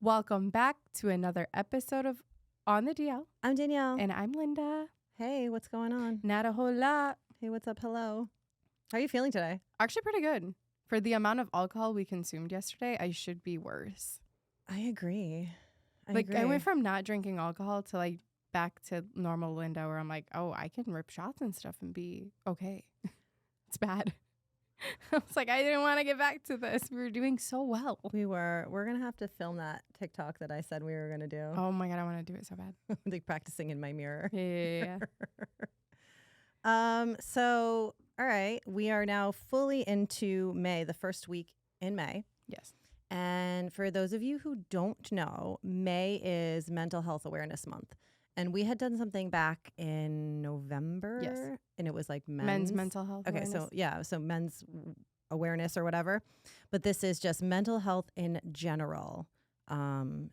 Welcome back to another episode of On the DL. I'm Danielle. And I'm Linda. Hey, what's going on? Not a whole lot. Hey, what's up? Hello. How are you feeling today? Actually, pretty good. For the amount of alcohol we consumed yesterday, I should be worse. I agree. I went from not drinking alcohol to back to normal Linda where I'm like, oh, I can rip shots and stuff and be okay. It's bad. I was like, I didn't want to get back to this. We were doing so well. We were. We're going to have to film that TikTok that I said we were going to do. Oh my God, I want to do it so bad. Like practicing in my mirror. Yeah. So, all right. We are now fully into May, the first week in May. Yes. And for those of you who don't know, May is Mental Health Awareness Month. And we had done something back in November. Yes. And it was like Men's mental health Okay, awareness. so men's awareness or whatever. But this is just mental health in general.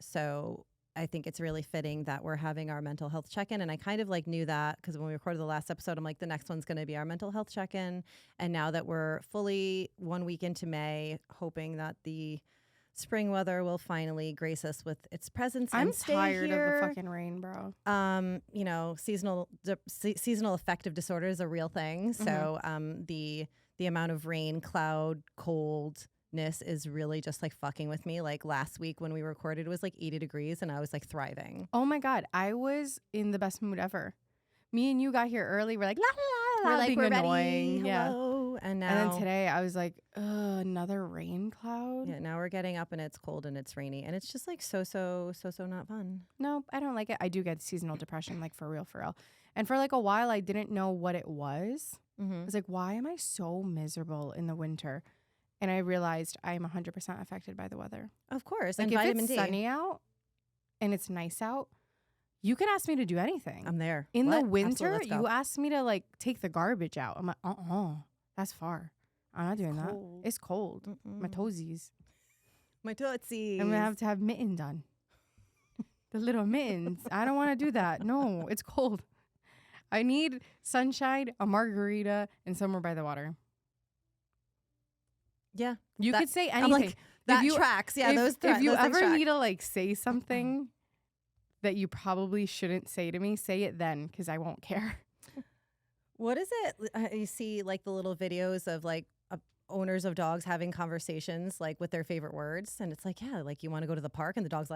So I think it's really fitting that we're having our mental health check-in. And I kind of knew that because when we recorded the last episode, I'm like, the next one's going to be our mental health check-in. And now that we're fully 1 week into May, hoping that the spring weather will finally grace us with its presence. I'm and stay tired here. of the fucking rain, bro. Seasonal affective disorder is a real thing. So the amount of rain, cloud, coldness is really just fucking with me. Like last week when we recorded, it was 80 degrees and I was thriving. Oh my God, I was in the best mood ever. Me and you got here early. We're like, la la la, We're being we're annoying. ready. Hello. Yeah. And then today I was like, another rain cloud. Yeah, now we're getting up and it's cold and it's rainy and it's just so not fun. No, I don't like it. I do get seasonal depression, for real. And for a while, I didn't know what it was. I was like, why am I so miserable in the winter? And I realized I'm 100% affected by the weather. Of course. Like and if vitamin it's D. sunny out and it's nice out, you can ask me to do anything. I'm there. In the What? winter, Absolutely, let's go. you ask me to take the garbage out. I'm like, that's far. I'm not doing that. cold. It's cold. My toesies. My tootsies. I'm gonna have mittens on. The little mittens. I don't want to do that. No, it's cold. I need sunshine, a margarita, and somewhere by the water. Yeah. You that- could say I'm anything. like, that you- tracks. Yeah, if you those things ever track. need to say something that you probably shouldn't say to me, say it then, because I won't care. What is it? You see the little videos of owners of dogs having conversations with their favorite words. And it's yeah, you want to go to the park and the dog's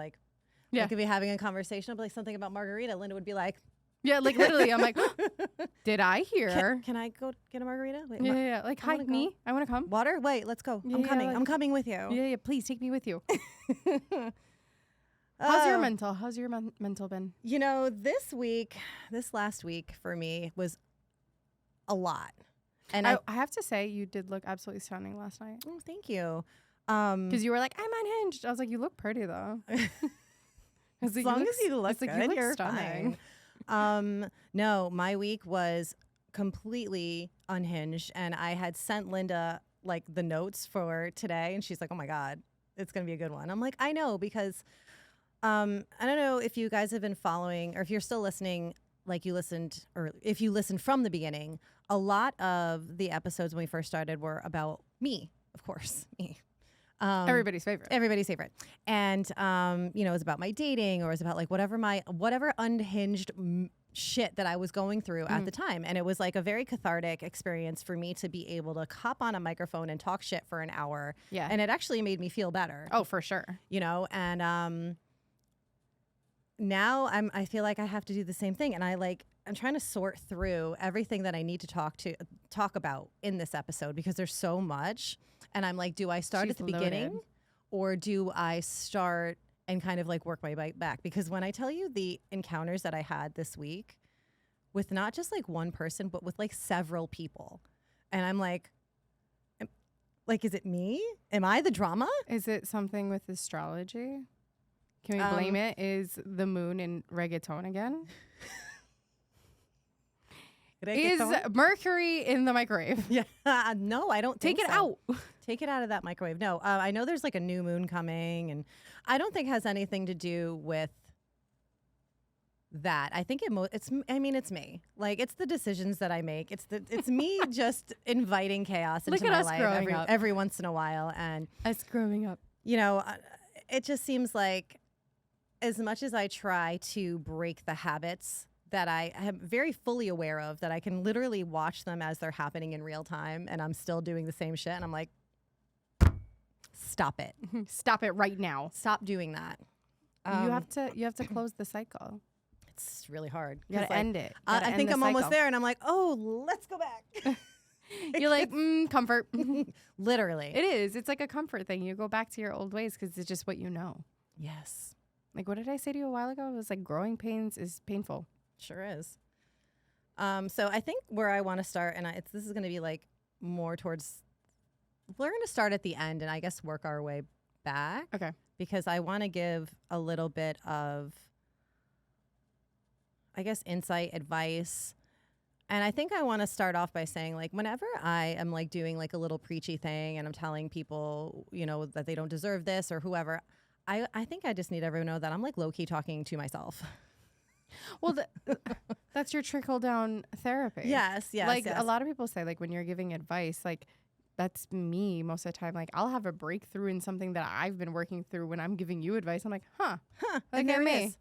Yeah. could be having a conversation of something about margarita. Linda would be like, Yeah, literally, I'm like, did I hear? can I go get a margarita? Wait, Yeah. Hi, wanna me. go. I want to come. Water? Wait, let's go. Yeah, I'm coming. like- I'm coming with you. Yeah. Please take me with you. How's your Oh. mental? How's your mental been? This last week for me was a lot. And I have to say, you did look absolutely stunning last night. oh, thank you. Because you were like, I'm unhinged. I was like, you look pretty though. As long as you look good, you look you're stunning. fine. No, my week was completely unhinged, and I had sent Linda the notes for today, and she's like, "Oh my God, it's gonna be a good one." I'm like, "I know," because I don't know if you guys have been following or if you're still listening, you listened, or if you listened from the beginning. A lot of the episodes when we first started were about me, of course, me. Everybody's favorite. Everybody's favorite. And, it was about my dating or it was about whatever unhinged shit that I was going through at the time. And it was a very cathartic experience for me to be able to hop on a microphone and talk shit for an hour. Yeah. And it actually made me feel better. Oh, for sure. And now I feel like I have to do the same thing. And I'm trying to sort through everything that I need to talk about in this episode because there's so much. And I'm like, do I start She's at the beginning or do I start and kind of work my way back? Because when I tell you the encounters that I had this week with not just one person, but with several people. And I'm like, is it me? Am I the drama? Is it something with astrology? Can we blame it? Is the moon in reggaeton again? Is Mercury in the microwave? Yeah. No, I don't think Take it so. out. Take it out of that microwave. No, I know there's a new moon coming, and I don't think it has anything to do with that. I think it's me. It's the decisions that I make. It's me just inviting chaos into my life every once in a while. And us growing up. it just seems like as much as I try to break the habits that I am very fully aware of, that I can literally watch them as they're happening in real time, and I'm still doing the same shit, and I'm like, stop it. Stop it right now. Stop doing that. You have to close the cycle. It's really hard. You gotta end it. I think I'm almost there, and I'm like, oh, let's go back. You're like, comfort. Literally. It is. It's like a comfort thing. You go back to your old ways because it's just what you know. Yes. Like, what did I say to you a while ago? It was like growing pains is painful. Sure is. So I think where I want to start, and this is going to be like more towards, we're going to start at the end and I guess work our way back. Okay. Because I want to give a little bit of, I guess, insight, advice. And I think I want to start off by saying, like, whenever I am like doing like a little preachy thing and I'm telling people, you know, that they don't deserve this or whoever, I think I just need everyone to know that I'm like low key talking to myself. Well, that's your trickle down therapy. Yes. Like a lot of people say, like when you're giving advice, like that's me most of the time. Like I'll have a breakthrough in something that I've been working through when I'm giving you advice. I'm like, look at me.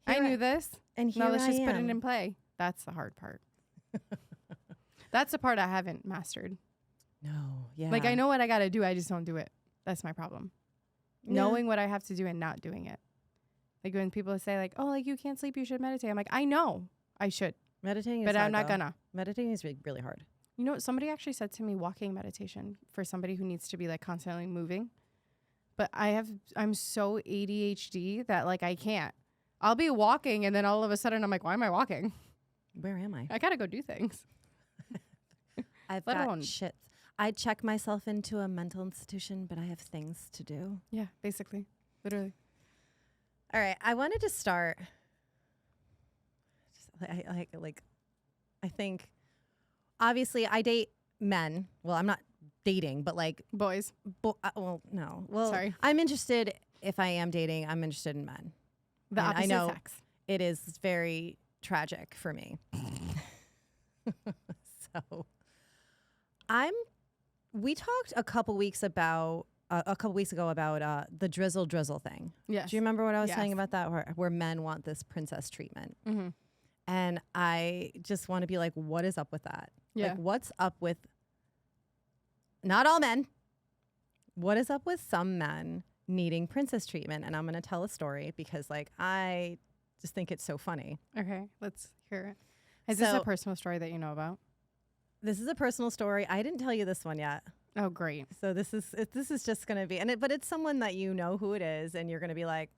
I knew this. And here now let's just I put it am. in play. That's the hard part. That's the part I haven't mastered. No. Yeah. Like I know what I got to do. I just don't do it. That's my problem. Yeah. Knowing what I have to do and not doing it. Like when people say like, oh, like you can't sleep, you should meditate. I'm like, I know I should. Meditating is but hard, I'm not though. gonna. Meditating is really, really hard. You know, somebody actually said to me walking meditation for somebody who needs to be like constantly moving. But I'm so ADHD that like I can't. I'll be walking and then all of a sudden I'm like, why am I walking? Where am I? I gotta go do things. I've Let got alone- shit. I check myself into a mental institution, but I have things to do. Yeah, basically. Literally. All right. I wanted to start. I think, obviously, I date men. Well, I'm not dating, but like, Boys. well, no. Well, Sorry. I'm interested. If I am dating, I'm interested in men. The And opposite I know sex. it is very tragic for me. So, we talked a couple weeks ago about the drizzle thing. Yes. Do you remember what I was Yes. saying about that? Where men want this princess treatment. Mm-hmm. And I just want to be like, what is up with that? Yeah. Like, what's up with not all men? What is up with some men needing princess treatment? And I'm going to tell a story because, like, I just think it's so funny. Okay, let's hear it. Is this a personal story that you know about? This is a personal story. I didn't tell you this one yet. Oh, great. So this is just going to be, but it's someone that you know who it is, and you're going to be like,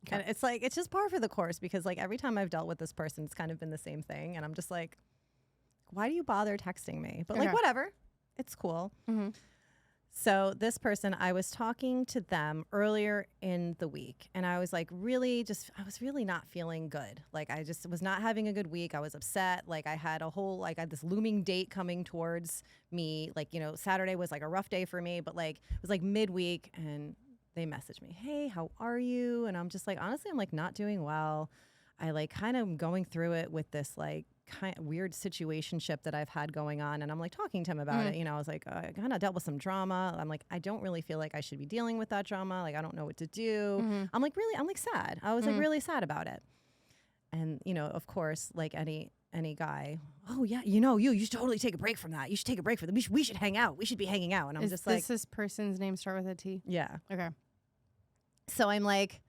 Okay. and it's like, it's just par for the course because like every time I've dealt with this person, it's kind of been the same thing. And I'm just like, why do you bother texting me? But like, Okay. whatever, it's cool. Mm-hmm. So this person, I was talking to them earlier in the week, and I was like, I was really not feeling good. Like I just was not having a good week. I was upset. Like I had I had this looming date coming towards me. Like, you know, Saturday was like a rough day for me, but like it was like midweek, and they messaged me, hey, how are you? And I'm just like, honestly, I'm like not doing well. I like kind of going through it with this like kind of weird situationship that I've had going on. And I'm like talking to him about it. You know, I was like, I kind of dealt with some drama. I'm like, I don't really feel like I should be dealing with that drama. Like, I don't know what to do. I'm like, really, I'm like sad. I was like really sad about it. And, you know, of course, like any guy, oh yeah, you should totally take a break from that. You should take a break from that. We should hang out. We should be hanging out. And I'm just like, this person's name start with a T? yeah. Okay. So I'm like,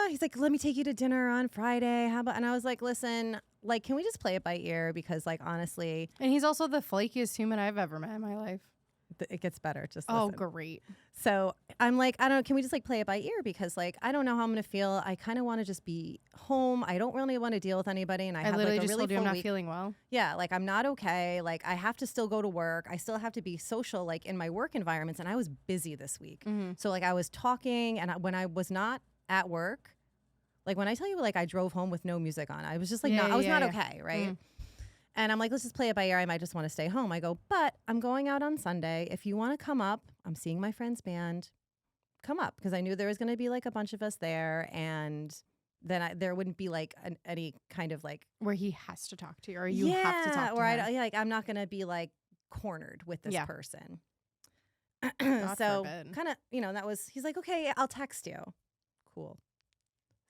he's like, let me take you to dinner on Friday. How about, and I was like, listen, like, can we just play it by ear? Because like, honestly, And he's also the flakiest human I've ever met in my life. it gets better. Just Oh, listen. great. So I'm like, I don't know, can we just like play it by ear? Because like, I don't know how I'm going to feel. I kind of want to just be home. I don't really want to deal with anybody. And I have literally like a just really told you full I'm not week. feeling well. Yeah, like I'm not okay. Like I have to still go to work. I still have to be social, like in my work environments. And I was busy this week. So like I was talking, and when I was not at work, like when I tell you like I drove home with no music on, I was just like, I was not okay, right? And I'm like, let's just play it by ear. I might just want to stay home. I go, but I'm going out on Sunday. If you want to come up, I'm seeing my friend's band. Come up, because I knew there was going to be like a bunch of us there, and then there wouldn't be like any kind of like Where he has to talk to you, or you have to talk to or him. like I'm not going to be like cornered with this Yeah. person. God So forbid. kind of, you know, he's like, okay, I'll text you. Cool.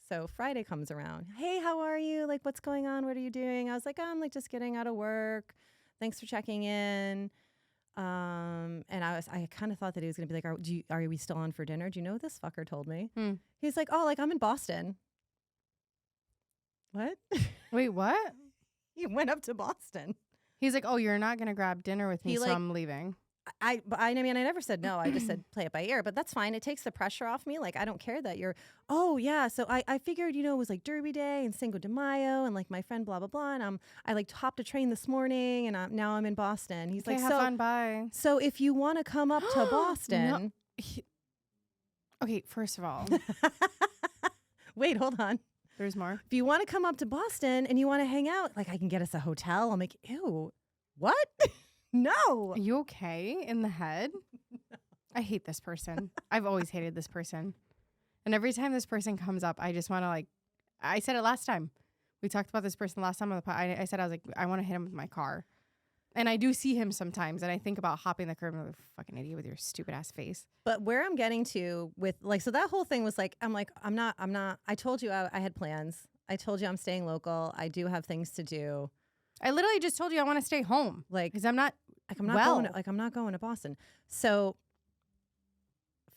So Friday comes around. Hey, how are you? Like, what's going on? What are you doing? I was like, oh, I'm like just getting out of work. Thanks for checking in. And I kind of thought that he was going to be like, are we still on for dinner? Do you know what this fucker told me? He's like, oh, like I'm in Boston. What? Wait, what? He went up to Boston. He's like, oh, you're not going to grab dinner with me, so I'm leaving. I mean, I never said no. I just said play it by ear, but that's fine. It takes the pressure off me. Like, I don't care that you're, oh, yeah. So I figured, it was like Derby Day and Cinco de Mayo and like my friend, blah, blah, blah. And I like hopped a train this morning and now I'm in Boston. He's like, have fun, bye. So if you want to come up to Boston. Okay, first of all. Wait, hold on. There's more. If you want to come up to Boston and you want to hang out, like I can get us a hotel. I'm like, ew, what? No. Are you okay in the head? No. I hate this person. I've always hated this person. And every time this person comes up, I just want to I said it last time. We talked about this person last time on the pod. I said, I was like, I want to hit him with my car. And I do see him sometimes. And I think about hopping the curb and I'm like, fucking idiot with your stupid ass face. But where I'm getting to with so that whole thing was like, I'm not, I told you I had plans. I told you I'm staying local. I do have things to do. I literally just told you I want to stay home, because I'm not going to Boston. So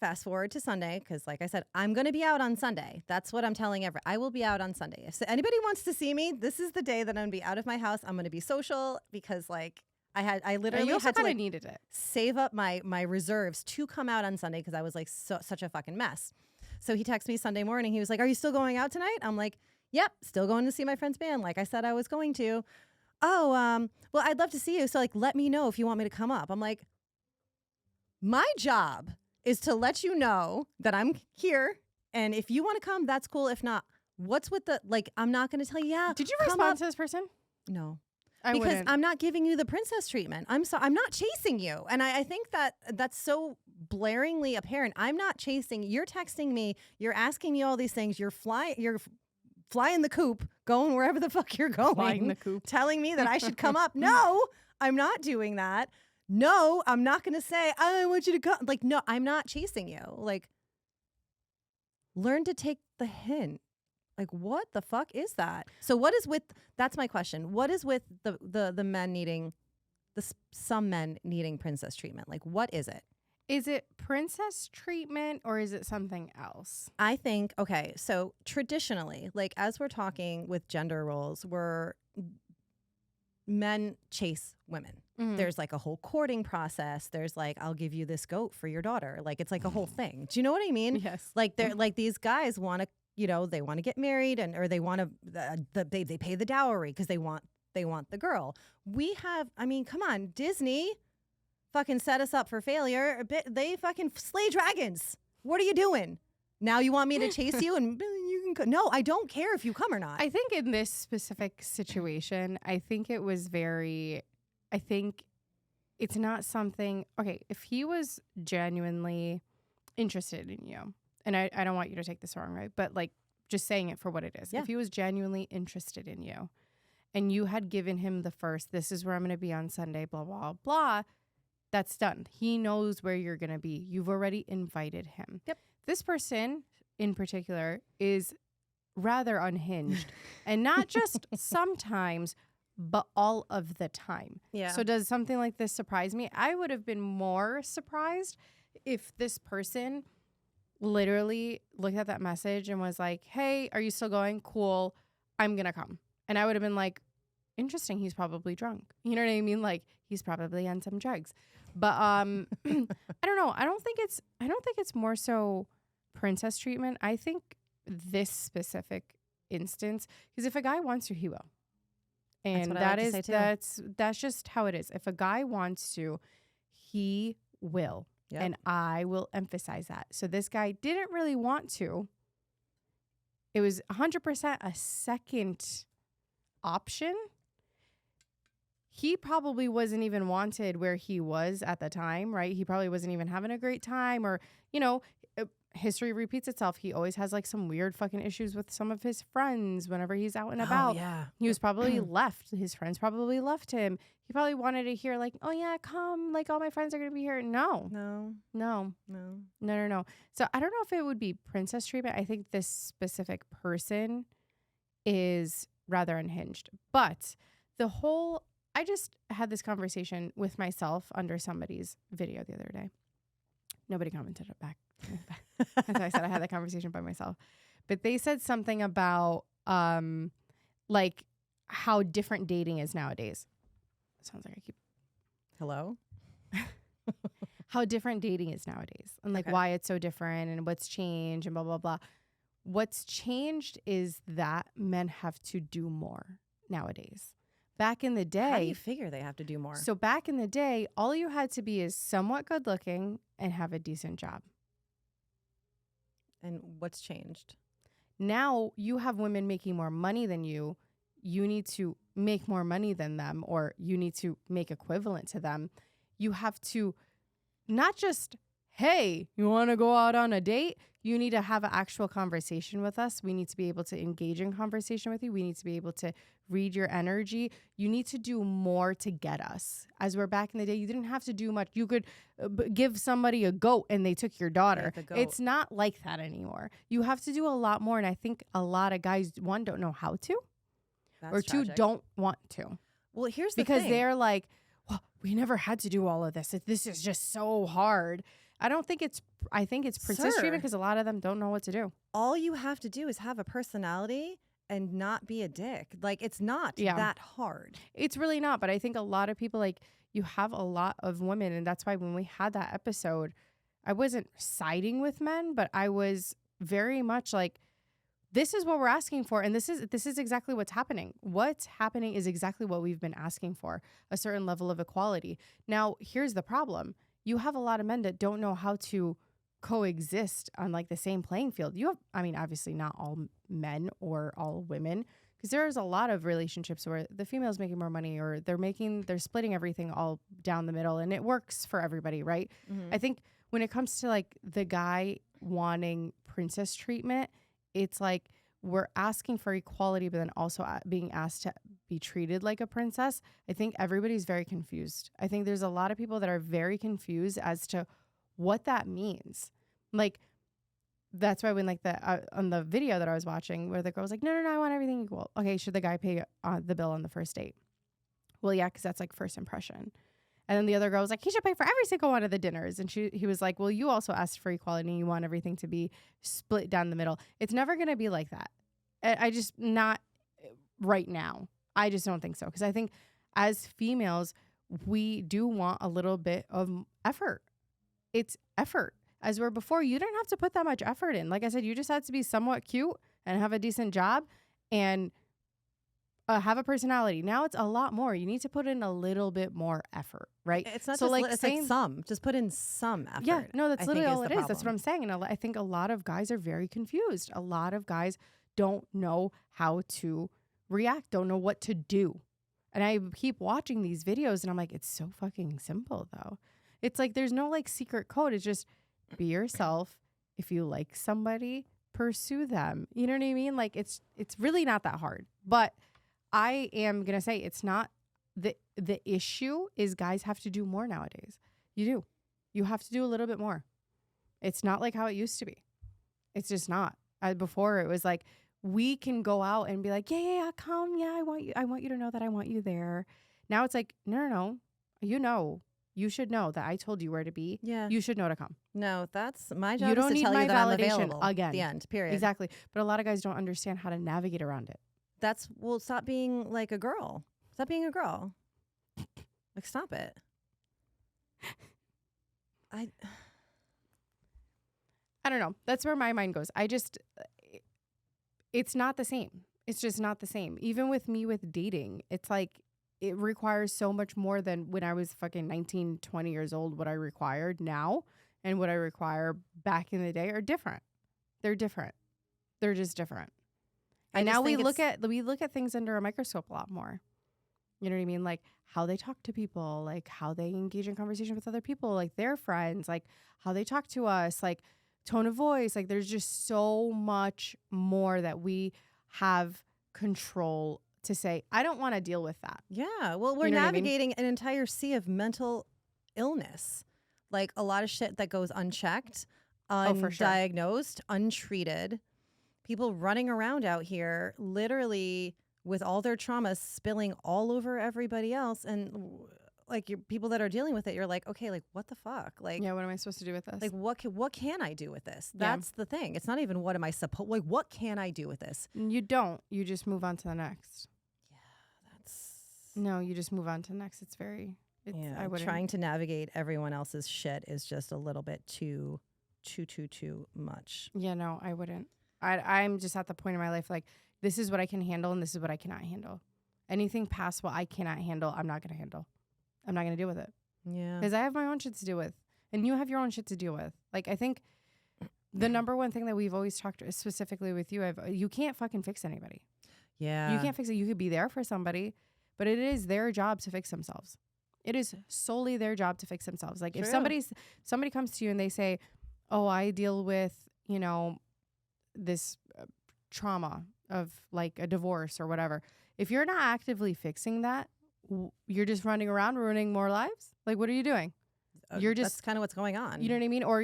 fast forward to Sunday, because like I said, I'm going to be out on Sunday. That's what I'm telling everyone. I will be out on Sunday. If anybody wants to see me, this is the day that I'm going to be out of my house. I'm going to be social because I literally you also had to needed it. Save up my reserves to come out on Sunday because I was like such a fucking mess. So he texted me Sunday morning. He was like, "Are you still going out tonight?" I'm like, "Yep, still going to see my friend's band. Like I said I was going to." Oh, well, I'd love to see you. So like, let me know if you want me to come up. I'm like, my job is to let you know that I'm here. And if you want to come, that's cool. If not, what's with I'm not going to tell you. Yeah. Did you respond to this person? No. I because wouldn't. I'm not giving you the princess treatment. I'm not chasing you. And I think that's so blaringly apparent. I'm not chasing. You're texting me. You're asking me all these things. You're flying the coop, going wherever the fuck you're going. Flying the coop. Telling me that I should come up. No, I'm not doing that. No, I'm not going to say, I want you to come. Like, no, I'm not chasing you. Like, learn to take the hint. Like, what the fuck is that? So what is with, that's my question. What is with the men needing, some men needing princess treatment? Like, what is it? Is it princess treatment or is it something else? I think, okay, so traditionally, like as we're talking with gender roles, men chase women. Mm-hmm. There's like a whole courting process. There's like, I'll give you this goat for your daughter. Like, it's like a whole thing. Do you know what I mean? Yes. Like they're like, these guys want to, they want to get married or they want to, they pay the dowry because they want the girl. Come on, Disney fucking set us up for failure. They fucking slay dragons. What are you doing? Now you want me to chase you and you can no, I don't care if you come or not. I think in this specific situation, I think it's not something, okay, if he was genuinely interested in you, and I don't want you to take this wrong, right? But like just saying it for what it is. Yeah. If he was genuinely interested in you and you had given him the first, this is where I'm going to be on Sunday, blah, blah, blah, that's done. He knows where you're going to be. You've already invited him. Yep. This person in particular is rather unhinged and not just sometimes, but all of the time. Yeah. So does something like this surprise me? I would have been more surprised if this person literally looked at that message and was like, hey, are you still going? Cool. I'm going to come. And I would have been like, interesting. He's probably drunk. You know what I mean? Like he's probably on some drugs. But I don't know. I don't think it's more so princess treatment. I think this specific instance, because if a guy wants to, he will. And that's just how it is. If a guy wants to, he will. Yep. And I will emphasize that. So this guy didn't really want to. It was 100% a second option. He probably wasn't even wanted where he was at the time, right? He probably wasn't even having a great time or, history repeats itself. He always has like some weird fucking issues with some of his friends whenever he's out and about. Yeah. He was probably left. His friends probably left him. He probably wanted to hear like, oh yeah, come. Like all my friends are going to be here. No. So I don't know if it would be princess treatment. I think this specific person is rather unhinged. But I just had this conversation with myself under somebody's video the other day. Nobody commented it back. As I said, I had that conversation by myself. But they said something about like how different dating is nowadays. Sounds like I keep Hello? how different dating is nowadays and like why it's so different and what's changed and blah, blah, blah. What's changed is that men have to do more nowadays. Back in the day. How do you figure they have to do more? So back in the day, all you had to be is somewhat good looking and have a decent job. And what's changed? Now you have women making more money than you. You need to make more money than them, or you need to make equivalent to them. You have to not just, hey, you want to go out on a date? You need to have an actual conversation with us. We need to be able to engage in conversation with you. We need to be able to read your energy. You need to do more to get us. As we're back in the day, you didn't have to do much. You could give somebody a goat and they took your daughter. It's not like that anymore. You have to do a lot more. And I think a lot of guys, one, don't know how to. That's or two, tragic. Don't want to. Well, here's the because thing. they're like, well, we never had to do all of this. This is just so hard. I think it's princess treatment because a lot of them don't know what to do. All you have to do is have a personality and not be a dick. Like, it's not that hard. It's really not. But I think a lot of people, like, you have a lot of women. And that's why when we had that episode, I wasn't siding with men, but I was very much like, this is what we're asking for. And this is exactly what's happening. What's happening is exactly what we've been asking for, a certain level of equality. Now, here's the problem. You have a lot of men that don't know how to coexist on like the same playing field. Obviously not all men or all women, because there's a lot of relationships where the female's making more money or they're splitting everything all down the middle and it works for everybody, right? Mm-hmm. I think when it comes to like the guy wanting princess treatment, it's like we're asking for equality, but then also being asked to be treated like a princess. I think everybody's very confused. I think there's a lot of people that are very confused as to what that means. Like, that's why when like on the video that I was watching where the girl was like, no, I want everything equal. Okay, should the guy pay the bill on the first date? Well, yeah, because that's like first impression. And then the other girl was like, he should pay for every single one of the dinners. And he was like, well, you also asked for equality and you want everything to be split down the middle. It's never going to be like that. I just, not right now. I just don't think so. Because I think as females, we do want a little bit of effort. It's effort. As where before, you didn't have to put that much effort in. Like I said, you just had to be somewhat cute and have a decent job and have a personality. Now it's a lot more. You need to put in a little bit more effort, right? It's not so just like it's like some. Just put in some effort. Yeah, no, that's literally all it is. That's what I'm saying. And I think a lot of guys are very confused. A lot of guys don't know how to react, don't know what to do. And I keep watching these videos and I'm like, it's so fucking simple though. It's like there's no like secret code. It's just be yourself. If you like somebody, pursue them. You know what I mean? Like it's really not that hard. But I am going to say it's not the issue is guys have to do more nowadays. You do. You have to do a little bit more. It's not like how it used to be. It's just not. Before it was like, we can go out and be like, yeah, come. Yeah, I want you to know that I want you there. Now it's like, no. You should know that I told you where to be. Yeah. You should know to come. No, that's my job. You don't need my validation again. The end, period. Exactly. But a lot of guys don't understand how to navigate around it. Stop being like a girl. Stop being a girl. Like, stop it. I don't know. That's where my mind goes. It's not the same. It's just not the same. Even with me with dating, it's like, it requires so much more than when I was fucking 19, 20 years old. What I required now and what I require back in the day are different. They're different. They're just different. And now we look at things under a microscope a lot more. You know what I mean? Like how they talk to people, like how they engage in conversation with other people, like their friends, like how they talk to us, like tone of voice. Like there's just so much more that we have control to say, I don't want to deal with that. Yeah. Well, we're You know what I mean? navigating an entire sea of mental illness. Like a lot of shit that goes unchecked, Oh, for sure. undiagnosed, untreated. People running around out here literally with all their traumas spilling all over everybody else. And like people that are dealing with it, you're like, okay, like what the fuck? Like, Yeah, what am I supposed to do with this? like what can I do with this? Yeah. That's the thing. It's not even what am I supposed, like what can I do with this? You don't. You just move on to the next. That's No, you just move on to the next. It's I wouldn't. trying to navigate everyone else's shit is just a little bit too much. Yeah, no, I wouldn't. I'm just at the point in my life, like, this is what I can handle and this is what I cannot handle. Anything past what I cannot handle, I'm not going to handle. I'm not going to deal with it. Yeah. Because I have my own shit to deal with. And you have your own shit to deal with. Like, I think the number one thing that we've always talked specifically with you, you can't fucking fix anybody. Yeah. You can't fix it. You could be there for somebody, but it is their job to fix themselves. It is solely their job to fix themselves. Like, if somebody comes to you and they say, oh, I deal with, this trauma of like a divorce or whatever. If you're not actively fixing that, you're just running around ruining more lives. Like, what are you doing? You're just that's kind of what's going on. You know what I mean? Or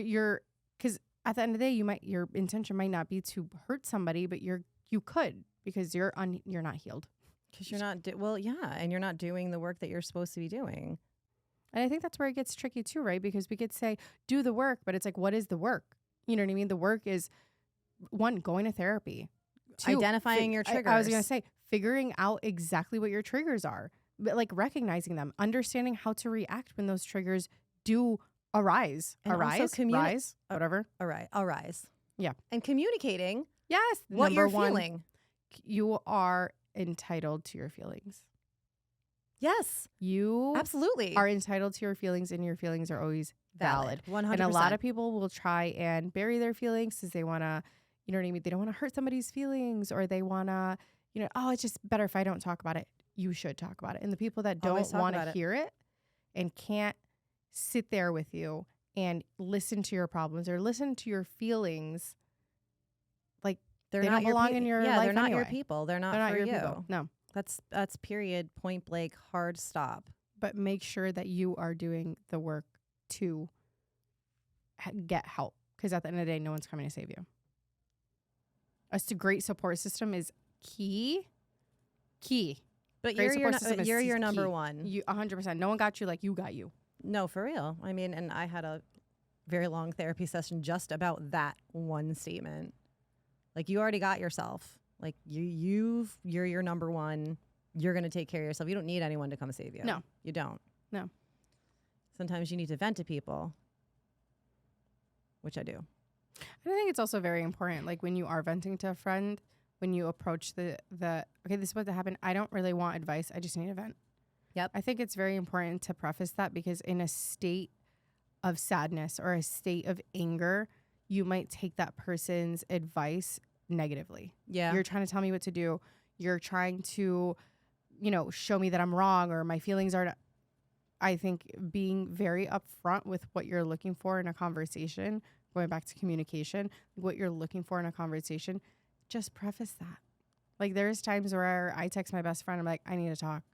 because at the end of the day, your intention might not be to hurt somebody, but you could because you're not healed. Because you're not, and you're not doing the work that you're supposed to be doing. And I think that's where it gets tricky too, right? Because we could say, do the work, but it's like, what is the work? You know what I mean? The work is, one, going to therapy. Two, identifying your triggers. I was going to say, figuring out exactly what your triggers are, but like recognizing them, understanding how to react when those triggers do arise. And also Rise, whatever. Arise. Yeah. And communicating Yes. what you're one, feeling. You are entitled to your feelings. Yes. You absolutely are entitled to your feelings, and your feelings are always valid. 100%. And a lot of people will try and bury their feelings because they want to, you know what I mean? They don't want to hurt somebody's feelings, or they want to, oh, it's just better if I don't talk about it. You should talk about it. And the people that don't want to hear it and can't sit there with you and listen to your problems or listen to your feelings, like they don't belong in your life. They're not anyway. your people. They're not for your you. people. No. That's period, point blank, hard stop. But make sure that you are doing the work to get help, because at the end of the day, no one's coming to save you. A great support system is key. But Great you're your number key. one. You 100%. No one got you like you got you. No, for real. I mean, and I had a very long therapy session just about that one statement. Like, you already got yourself. Like, you're your number one. You're going to take care of yourself. You don't need anyone to come save you. No. You don't. No. Sometimes you need to vent to people, which I do. And I think it's also very important, like when you are venting to a friend, when you approach the okay, this is what happened. I don't really want advice. I just need a vent. Yep. I think it's very important to preface that, because in a state of sadness or a state of anger, you might take that person's advice negatively. Yeah. You're trying to tell me what to do. You're trying to, show me that I'm wrong or my feelings are not. I think being very upfront with what you're looking for in a conversation, going back to communication, what you're looking for in a conversation, just preface that. Like, there's times where I text my best friend, I'm like, I need to talk.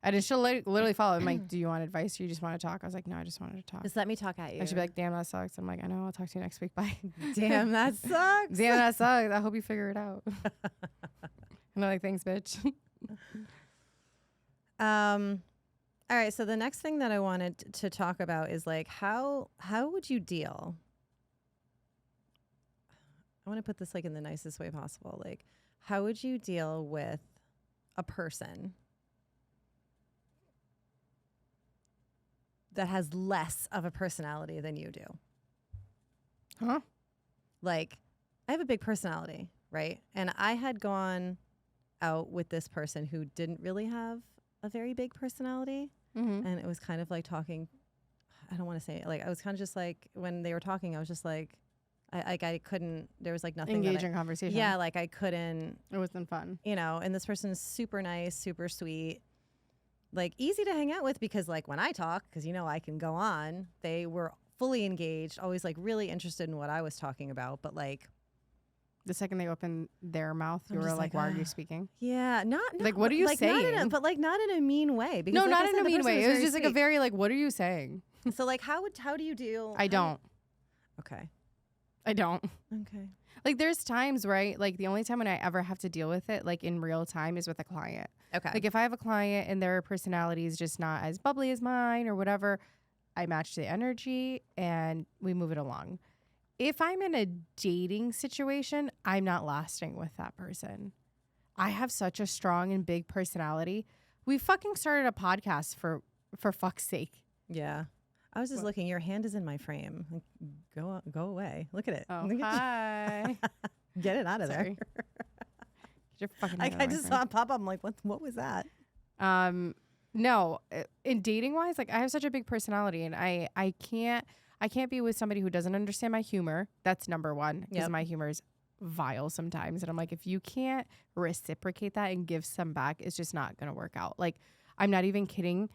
And then she'll literally follow. I'm like, do you want advice or you just want to talk? I was like, no, I just wanted to talk. Just let me talk at you. And she'd be like, damn, that sucks. I'm like, I know, I'll talk to you next week. Bye. Damn, that sucks. Damn, that sucks. I hope you figure it out. And I'm like, thanks, bitch. All right, so the next thing that I wanted to talk about is like how would you deal? I want to put this like in the nicest way possible. Like, how would you deal with a person that has less of a personality than you do? Huh? Like, I have a big personality, right? And I had gone out with this person who didn't really have a very big personality. Mm-hmm. And it was kind of like talking, I don't want to say it. Like, I was kind of just like, when they were talking, I was just like, I couldn't, there was like nothing. Engaging conversation. Yeah, like I couldn't. It wasn't fun. And this person is super nice, super sweet, like easy to hang out with, because like when I talk, because I can go on, they were fully engaged, always like really interested in what I was talking about, but like The second they opened their mouth, you I'm were just like, like, why are you speaking? yeah, not Like, what are you like, not in saying? but like not in a mean way. Because No, like not I in said, a the mean person way. It was very just like a sweet. very like, what are you saying? So like how do you deal? I don't. Okay. I don't. Okay. Like there's times, right? Like the only time when I ever have to deal with it, like in real time, is with a client. Okay. Like if I have a client and their personality is just not as bubbly as mine or whatever, I match the energy and we move it along. If I'm in a dating situation, I'm not lasting with that person. I have such a strong and big personality. We fucking started a podcast for fuck's sake. Yeah. I was just looking. Your hand is in my frame. Like, go away. Look at it. Oh, Look at hi. you. Get it out of Sorry. there. Get your fucking Like hand I out of my just frame. saw it pop up. I'm like, what was that? No, in dating wise, like I have such a big personality and I can't be with somebody who doesn't understand my humor. That's number one, because Yep. my humor is vile sometimes. And I'm like, if you can't reciprocate that and give some back, it's just not going to work out. Like, I'm not even kidding.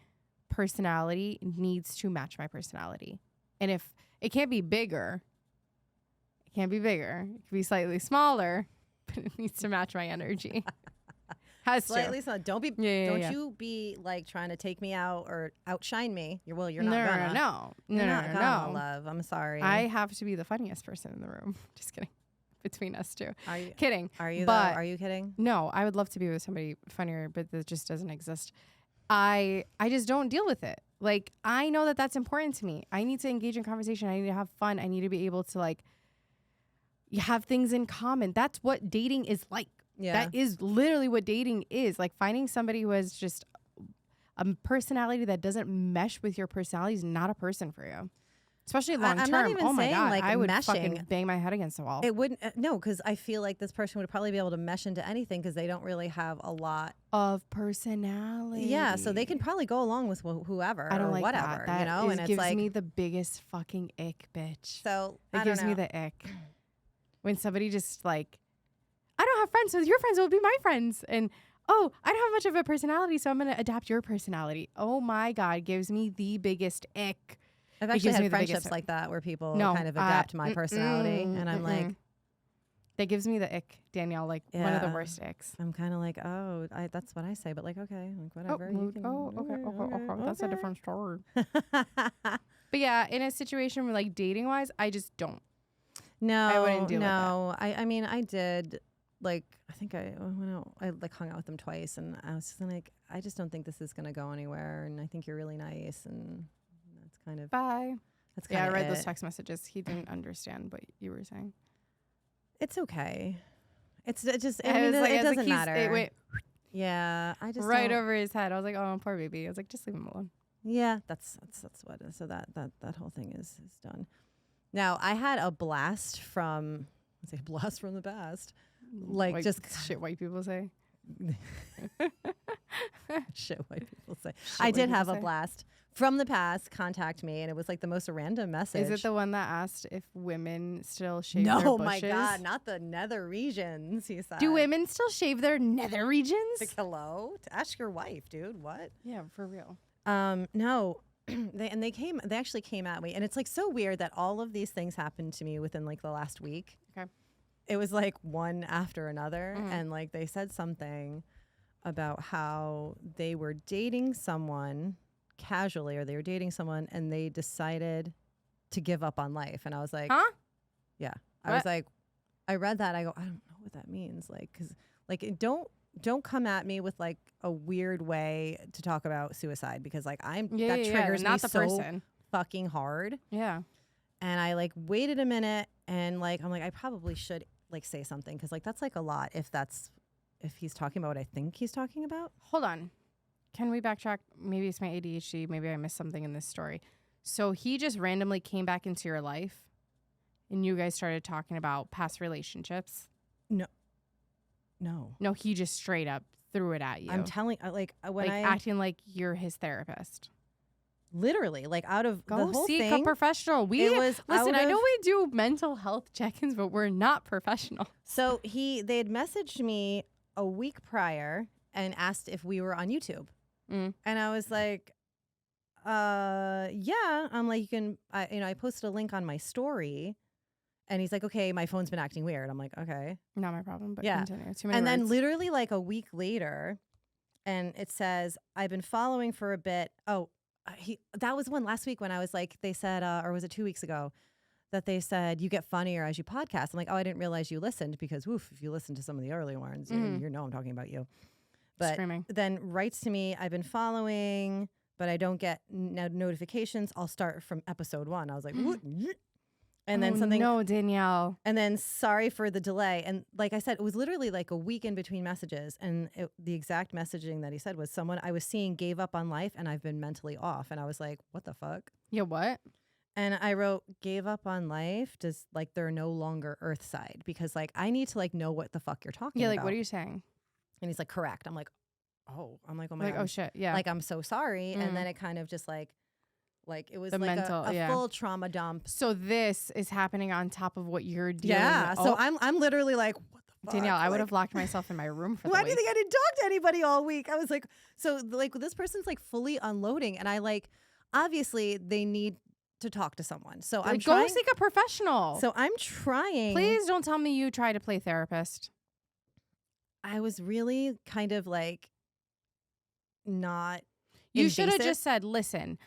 Personality needs to match my personality. And if it can't be bigger, it can be slightly smaller, but it needs to match my energy. Has Slightly to. small. Don't be. Yeah, don't yeah. you be like trying to take me out or outshine me. You're not no, gonna. no, You're no, not no, gonna, no. love. I'm sorry. I have to be the funniest person in the room. Just kidding. Between us two. Are you? Kidding. Are you? But Are you kidding? no, I would love to be with somebody funnier, but that just doesn't exist. I just don't deal with it. Like, I know that that's important to me. I need to engage in conversation. I need to have fun. I need to be able to like have things in common. That's what dating is like. Yeah. That is literally what dating is. Like finding somebody who has just a personality that doesn't mesh with your personality is not a person for you. Especially long I'm term. not even Oh my saying, God. like, I would meshing. fucking bang my head against the wall. It wouldn't. No, because I feel like this person would probably be able to mesh into anything because they don't really have a lot of personality. Yeah, so they can probably go along with whoever I don't or like whatever, that. you know. And it's gives like me the biggest fucking ick, bitch. so. It I gives don't me know. the ick when somebody just like, I don't have friends, so your friends will be my friends, and oh, I don't have much of a personality, so I'm gonna adapt your personality. Oh my God, gives me the biggest ick. I've It actually gives me had the biggest friendships ick. like that where people No, kind of adapt my personality, and I'm like, that gives me the ick, Danielle. Like one of the Yeah. worst icks. I'm kind of like, oh, that's what I say, but like, okay, like Oh, whatever. mood. Okay. That's a different story. But yeah, in a situation where like dating wise, I just don't. No, I wouldn't deal with no. I mean, I did. Like, I think I went out. I like hung out with them twice, and I was just like, I just don't think this is gonna go anywhere. And I think you're really nice, and that's kind of Bye. that's kind Yeah, I of read it. those text messages. He didn't understand what you were saying. It's okay. It just. I I mean, was like, it I was like, doesn't matter. It went Yeah, I just right don't- over his head. I was like, oh, poor baby. I was like, just leave him alone. Yeah, that's what. So that whole thing is done. Now I had a blast from. Let's say blast from the past. Like just shit white people say. shit white people say. Shit I white did people have a say. blast from the past contact me, and it was like the most random message. Is it the one that asked if women still shave no, their bushes? my God, not the nether regions. He said. Do women still shave their nether regions? Like, hello? Ask your wife, dude. What? Yeah, for real. No. They actually came at me, and it's like so weird that all of these things happened to me within like the last week. Okay. It was like one after another, Mhm. and like they said something about how they were dating someone casually, or they were dating someone and they decided to give up on life. And I was like, Huh? yeah, I was like, I read that. I go, I don't know what that means. Like, cause like, don't come at me with like a weird way to talk about suicide, because like that triggers me not the so person. fucking hard. Yeah. And I like waited a minute, and like, I'm like, I probably should like say something, cause like that's like a lot if he's talking about what I think he's talking about. Hold on. Can we backtrack? Maybe it's my ADHD. Maybe I missed something in this story. So he just randomly came back into your life and you guys started talking about past relationships? No. No, he just straight up threw it at you. I'm telling, like when I acting like you're his therapist. literally like out of Go the whole seek thing, a professional. it was Listen, out I know of- we do mental health check-ins, but we're not professional. So they had messaged me a week prior and asked if we were on YouTube. Mm. And I was like, yeah. I'm like, I posted a link on my story, and he's like, okay, my phone's been acting weird. I'm like, okay. Not my problem, but Yeah. continue. Too many And then words. literally like a week later, and it says, I've been following for a bit. Oh, that was one last week when I was like, they said, or was it 2 weeks ago, that they said, you get funnier as you podcast. I'm like, oh, I didn't realize you listened, because woof, if you listen to some of the early ones, you know I'm talking about you. But Screaming. then writes to me, I've been following, but I don't get notifications. I'll start from episode 1. I was like, what? And then something. No, Danielle. And then sorry for the delay. And like I said, it was literally like a week in between messages. And the exact messaging that he said was, someone I was seeing gave up on life and I've been mentally off. And I was like, what the fuck? Yeah, what? And I wrote, gave up on life? Does like they're no longer Earthside? Because like I need to like know what the fuck you're talking Yeah, about. like what are you saying? And he's like, correct. I'm like, oh my Like, God. oh shit, yeah. Like, I'm so sorry. And then it kind of just like it was The like mental, a full trauma dump. So this is happening on top of what you're dealing Yeah. with. So I'm literally like, what the fuck? Danielle, I would Like, have locked myself in my room for why the do you week. think I didn't talk to anybody all week? I was like, so like this person's like fully unloading, and I like, obviously they need to talk to someone. So I'm Like, trying. go seek a professional. So I'm trying. Please don't tell me you try to play therapist. I was really kind of like not. You should have invasive. just said, listen,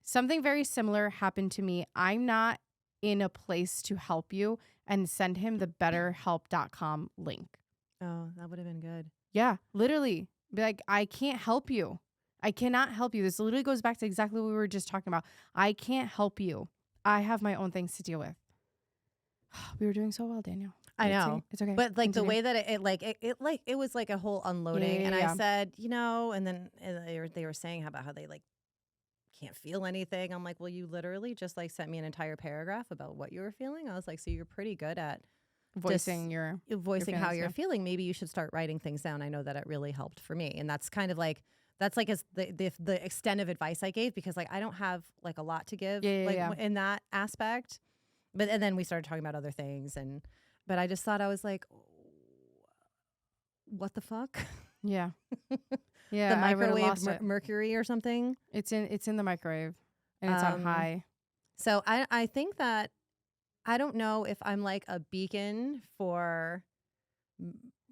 something very similar happened to me. I'm not in a place to help you, and send him the betterhelp.com link. Oh, that would have been good. Yeah, literally. Be like, I can't help you. I cannot help you. This literally goes back to exactly what we were just talking about. I can't help you. I have my own things to deal with. We were doing so well, Danielle. I know. It's okay. But like Continue. the way that it was like a whole unloading. Yeah, And yeah. I said, and then they were saying about how they like can't feel anything. I'm like, well, you literally just like sent me an entire paragraph about what you were feeling. I was like, so you're pretty good at voicing your voicing how feelings, you're yeah. feeling. Maybe you should start writing things down. I know that it really helped for me. And that's kind of like, that's like as the extent of advice I gave, because like I don't have like a lot to give in that aspect. But and then we started talking about other things, but I just thought, I was like, what the fuck? Yeah. Yeah. The I would've microwave lost it. mercury or something. It's in the microwave, and it's on high. So I think that, I don't know if I'm like a beacon for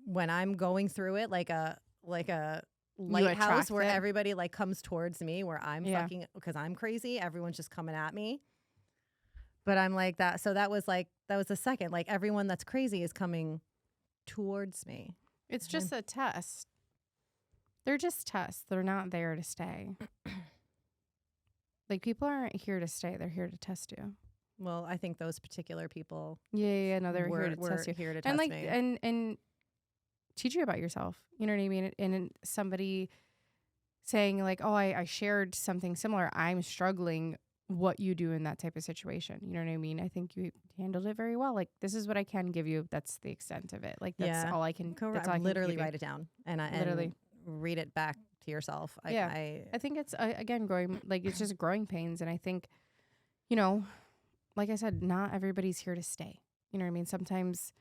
when I'm going through it, like a lighthouse attract where it. everybody like comes towards me, where I'm Yeah. fucking, because I'm crazy. Everyone's just coming at me. But I'm like that. So that was the second. Like everyone that's crazy is coming towards me. It's just a test. They're just tests. They're not there to stay. Like, people aren't here to stay. They're here to test you. Well, I think those particular people Yeah. No, they're were here to test you. here to test And like, me. and teach you about yourself. You know what I mean? And somebody saying like, oh, I shared something similar. I'm struggling. What you do in that type of situation. You know what I mean? I think you handled it very well. Like, this is what I can give you. That's the extent of it. Like, that's all I can. That's all I can literally give you. write it down and Literally. and read it back to yourself. I think it's again growing, like, it's just growing pains. And I think, like I said, not everybody's here to stay. You know what I mean? Sometimes,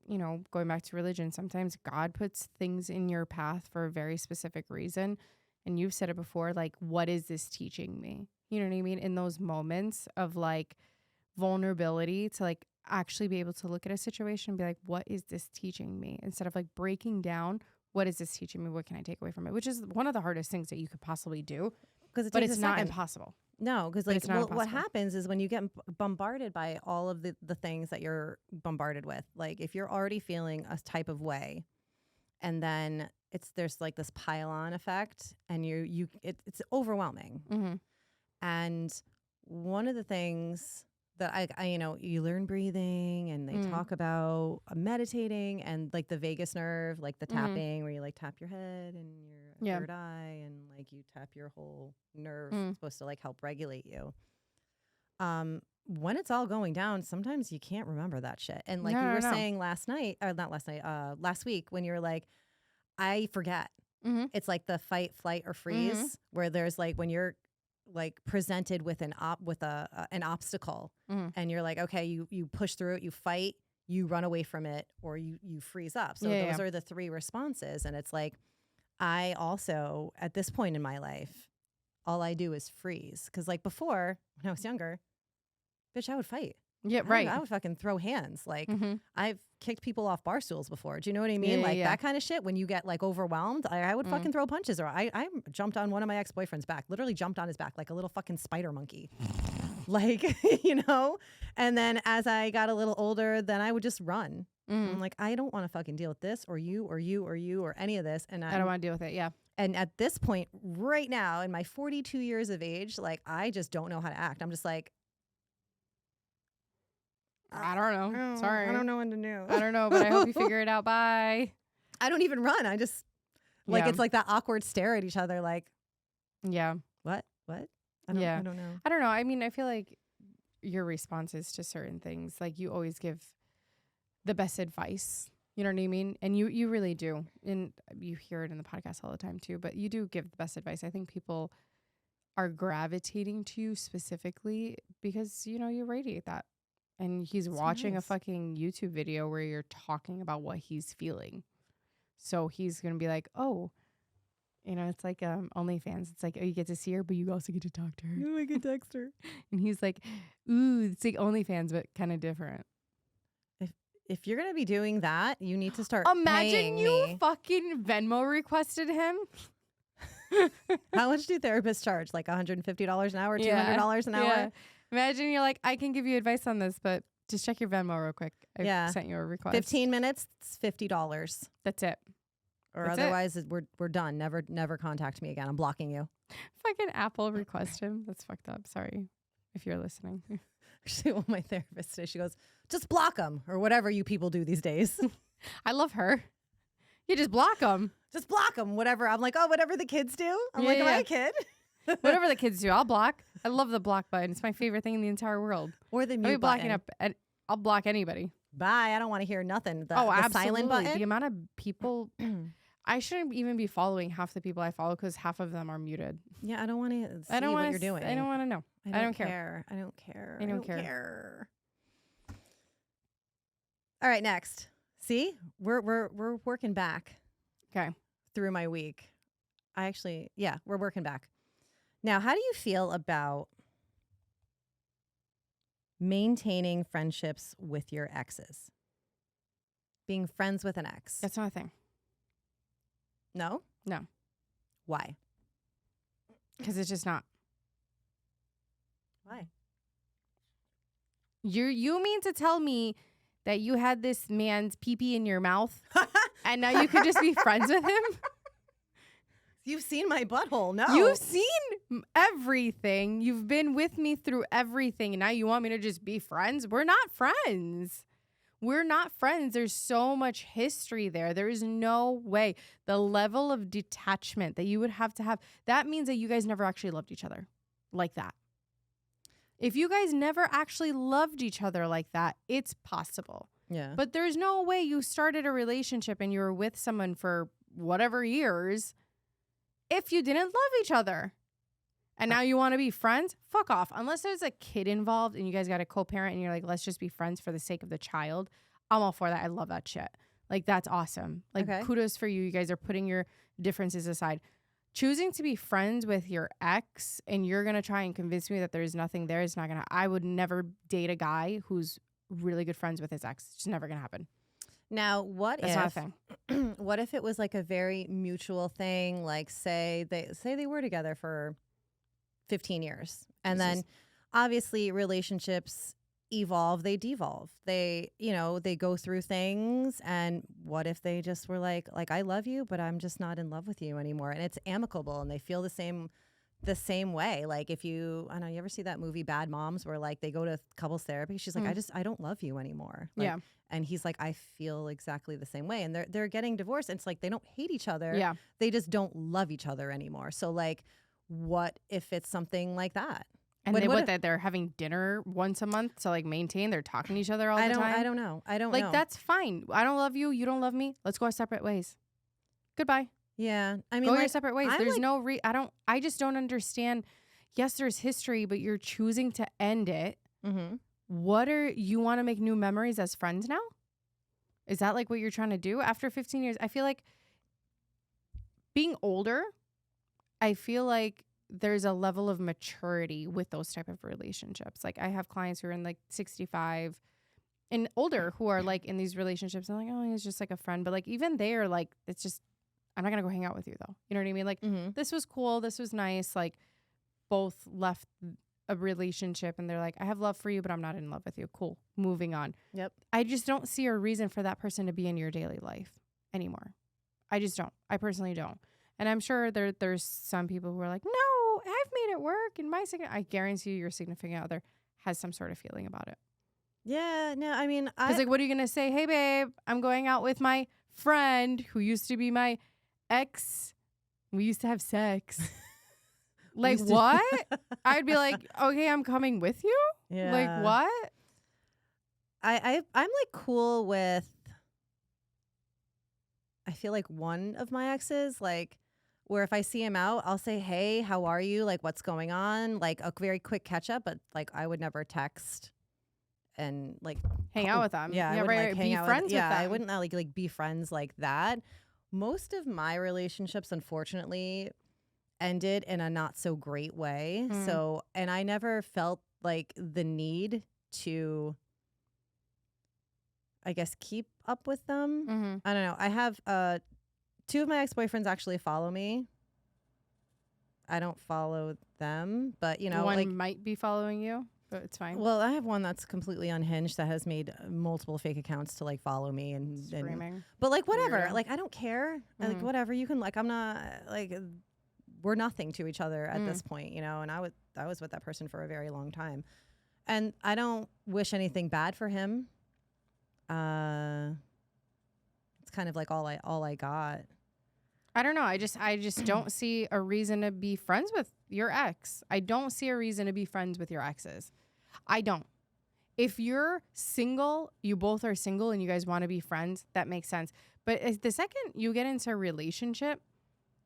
going back to religion, sometimes God puts things in your path for a very specific reason. And you've said it before, like, what is this teaching me? You know what I mean? In those moments of like vulnerability, to like actually be able to look at a situation and be like, what is this teaching me? Instead of like breaking down, what is this teaching me? What can I take away from it? Which is one of the hardest things that you could possibly do, but it's not impossible. No, because But like, it's not what impossible. happens is when you get bombarded by all of the things that you're bombarded with, like if you're already feeling a type of way, and then there's like this pile-on effect, and it's overwhelming. Mm-hmm. And one of the things that I you learn breathing, and they talk about meditating, and like the vagus nerve, like the tapping, where you like tap your head and your third eye, and like you tap your whole nerve. It's supposed to like help regulate you. When it's all going down, sometimes you can't remember that shit. And like you were saying last week, when you're like, I forget. Mm-hmm. It's like the fight, flight, or freeze, where there's like, when you're like presented with an obstacle, and you're like, okay, you push through it, you fight, you run away from it, or you freeze up. So those are the three responses. And it's like, I also, at this point in my life, all I do is freeze. Because like before, when I was younger, bitch, I would fight. Yeah, right. I would fucking throw hands. Like Mhm. I've kicked people off bar stools before. Do you know what I mean? Yeah, Like yeah. that kind of shit. When you get like overwhelmed, I would fucking throw punches. Or I jumped on one of my ex-boyfriend's back, literally jumped on his back like a little fucking spider monkey. Like, you know? And then as I got a little older, then I would just run. I'm like, I don't want to fucking deal with this or you or you or you or any of this. And I don't want to deal with it. Yeah. and at this point, right now, in my 42 years of age, like I just don't know how to act. I'm just like, I don't know. Sorry. I don't know what to do. I don't know, but I hope you figure it out. Bye. I don't even run. I just like Yeah. it's like that awkward stare at each other. Like, Yeah. what? I don't know. I don't know. I mean, I feel like your responses to certain things, like you always give the best advice. You know what I mean? And you really do. And you hear it in the podcast all the time too, but you do give the best advice. I think people are gravitating to you specifically because, you know, you radiate that. And he's That's watching nice. a fucking YouTube video where you're talking about what he's feeling. So he's going to be like, oh, you know, it's like OnlyFans. It's like, oh, you get to see her, but you also get to talk to her. No, I can text her. And he's like, ooh, it's like OnlyFans, but kind of different. If you're gonna be doing that, you need to start. Imagine paying you me. fucking Venmo requested him. How much do therapists charge? Like $150 an hour, $200 an hour? Yeah. Imagine you're like, I can give you advice on this, but just check your Venmo real quick. I sent you a request. 15 minutes, it's $50. That's it. Or That's it. otherwise, we're done. Never contact me again. I'm blocking you. Fucking Apple request him. That's fucked up. Sorry if you're listening. Actually, well, my therapist today, she goes, just block them or whatever you people do these days. I love her. You just block them. Just block them, whatever. I'm like, oh, whatever the kids do. I'm Yeah, like, am I yeah. a kid? Whatever the kids do, I'll block. I love the block button. It's my favorite thing in the entire world. Or the I'll mute be blocking button. up, and I'll block anybody. Bye. I don't want to hear nothing. The absolutely. silent button. The amount of people, I shouldn't even be following half the people I follow because half of them are muted. Yeah, I don't want to see I don't what want you're doing. I don't want to know. I don't care. care. I don't care. I don't care. All right, next. See, we're working back Okay. through my week. We're working back. Now, how do you feel about maintaining friendships with your exes? Being friends with an ex? That's not a thing. No? No. Why? Because it's just not. Why? You mean to tell me that you had this man's pee-pee in your mouth and now you could just be friends with him? You've seen my butthole. No. You've seen everything. You've been with me through everything. And now you want me to just be friends? We're not friends. We're not friends. There's so much history there. There is no way. The level of detachment that you would have to have, that means that you guys never actually loved each other like that. If you guys never actually loved each other like that, it's possible. Yeah. But there's no way you started a relationship and you were with someone for whatever years if you didn't love each other. And now you want to be friends? Fuck off. Unless there's a kid involved and you guys got a co-parent and you're like, let's just be friends for the sake of the child. I'm all for that. I love that shit. Like, that's awesome. Like, Okay. kudos for you. You guys are putting your differences aside. Choosing to be friends with your ex and you're going to try and convince me that there's nothing there is not going to. I would never date a guy who's really good friends with his ex. It's just never going to happen. Now, what That's if not a thing. what if it was like a very mutual thing? Like, say they were together for 15 years, and then obviously relationships evolve, they devolve, they go through things. And what if they just were like I love you, but I'm just not in love with you anymore, and it's amicable, and they feel the same way. Like, if you ever see that movie Bad Moms, where like they go to couples therapy, she's like, I don't love you anymore. Like, Yeah. And he's like, I feel exactly the same way. And they're getting divorced. And it's like they don't hate each other. Yeah. They just don't love each other anymore. So like, what if it's something like that? And What that they're having dinner once a month to like maintain, they're talking to each other all the time. I don't know. I don't like know. that's fine. I don't love you. You don't love me. Let's go our separate ways. Goodbye. Yeah. I mean, Go like, your separate ways. I'm There's like- no I just don't understand. Yes, there's history, but you're choosing to end it. Mhm. You want to make new memories as friends now? Is that like what you're trying to do after 15 years? I feel like being older, I feel like there's a level of maturity with those type of relationships. Like I have clients who are in like 65 and older who are like in these relationships and like, oh, he's just like a friend. But like even they are like, it's just, I'm not going to go hang out with you though. You know what I mean? Like this was cool. This was nice. Like both left a relationship and they're like, I have love for you, but I'm not in love with you. Cool. Moving on. Yep. I just don't see a reason for that person to be in your daily life anymore. I just don't. I personally don't. And I'm sure there's some people who are like, no, I've made it work. And I guarantee you your significant other has some sort of feeling about it. Yeah, no, I mean, Because like, what are you going to say? Hey, babe, I'm going out with my friend who used to be my ex. We used to have sex. Like, what? I'd be like, okay, I'm coming with you? Yeah. Like, what? I'm like cool with, I feel like one of my exes, like, where if I see him out, I'll say, hey, how are you? Like, what's going on? Like, a very quick catch up, but like, I would never text and like hang out with them. Yeah, I right, wouldn't, like, hang be out friends with them. I wouldn't like be friends like that. Most of my relationships, unfortunately, ended in a not so great way. So, and I never felt like the need to, I guess, keep up with them. I don't know. I have two of my ex-boyfriends actually follow me. I don't follow them, but you know, one like, might be following you, but it's fine. well, I have one that's completely unhinged that has made multiple fake accounts to like follow me and Screaming. but like whatever, Weirdo. like I don't care. Like whatever, you can like, I'm not like, we're nothing to each other at this point, you know. And I was with that person for a very long time, and I don't wish anything bad for him. It's kind of like all I got. I don't know. I just don't see a reason to be friends with your ex. I don't see a reason to be friends with your exes. I don't. If you're single, you both are single and you guys want to be friends, that makes sense. But the second you get into a relationship,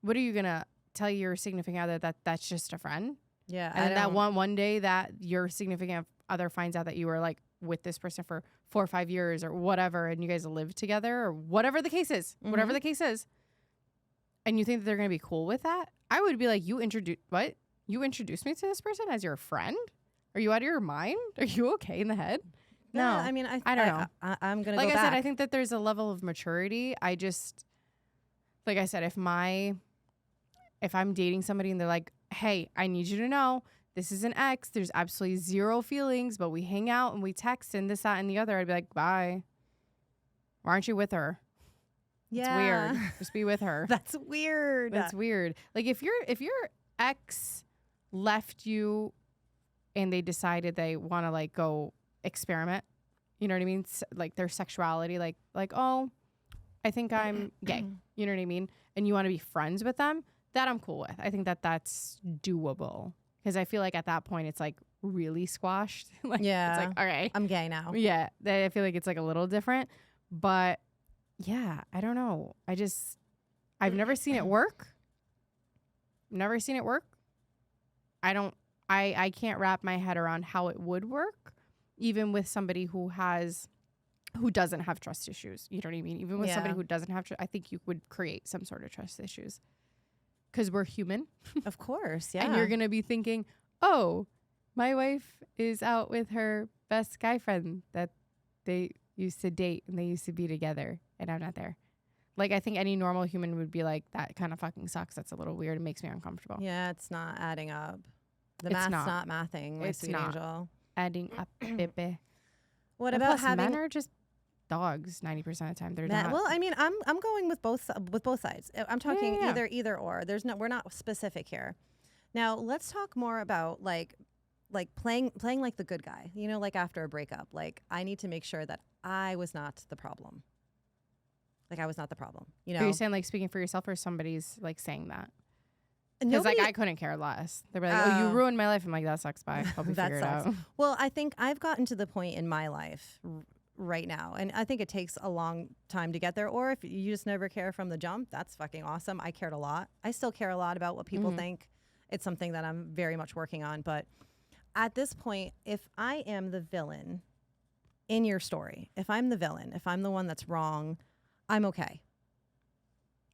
what are you going to tell your significant other that that's just a friend? Yeah. And then that one day that your significant other finds out that you were like with this person for 4 or 5 years or whatever, and you guys live together or whatever the case is, whatever the case is, and you think that they're going to be cool with that, I would be like, you introduced me to this person as your friend? Are you out of your mind? Are you okay in the head? No, I mean, I don't know. I'm going to like go I back. said, I think that there's a level of maturity. I just, like I said, if I'm dating somebody and they're like, hey, I need you to know this is an ex. There's absolutely zero feelings, but we hang out and we text and this, that, and the other. I'd be like, bye. Why aren't you with her? Yeah. It's weird. Just be with her. That's weird. That's weird. Like if your ex left you and they decided they want to like go experiment, you know what I mean? Like their sexuality, like, oh, I think I'm gay. You know what I mean? And you want to be friends with them, that I'm cool with. I think that that's doable. Because I feel like at that point it's like really squashed. Like, yeah. It's like, all right. I'm gay now. Yeah. I feel like it's like a little different. But yeah, I don't know. I've never seen it work. Never seen it work. I can't wrap my head around how it would work, even with somebody who doesn't have trust issues. You know what I mean? Even with somebody who doesn't have I think you would create some sort of trust issues. Because we're human. Of course, yeah. And you're going to be thinking, oh, my wife is out with her best guy friend that they used to date and they used to be together and I'm not there. Like, I think any normal human would be like, that kind of fucking sucks. That's a little weird. It makes me uncomfortable. Yeah, it's not adding up. The It's math's not. not mathing, my It's sweet not. angel. Adding up, baby. What And about plus, having men are just dogs 90% of the time. They're men? not. Well, I mean, I'm going with both sides. I'm talking yeah. either or. We're not specific here. Now, let's talk more about like playing like the good guy. You know, like after a breakup, like I need to make sure that I was not the problem. Like I was not the problem. You know, Are you saying like speaking for yourself or somebody's like saying that? Because like I couldn't care less. They're like, "Oh, you ruined my life." I'm like, "That sucks." Bye. Hope you figure it out. Well, I think I've gotten to the point in my life right now, and I think it takes a long time to get there. Or if you just never care from the jump, that's fucking awesome. I cared a lot. I still care a lot about what people think. It's something that I'm very much working on. But at this point, if I am the villain in your story, if I'm the villain, if I'm the one that's wrong, I'm okay.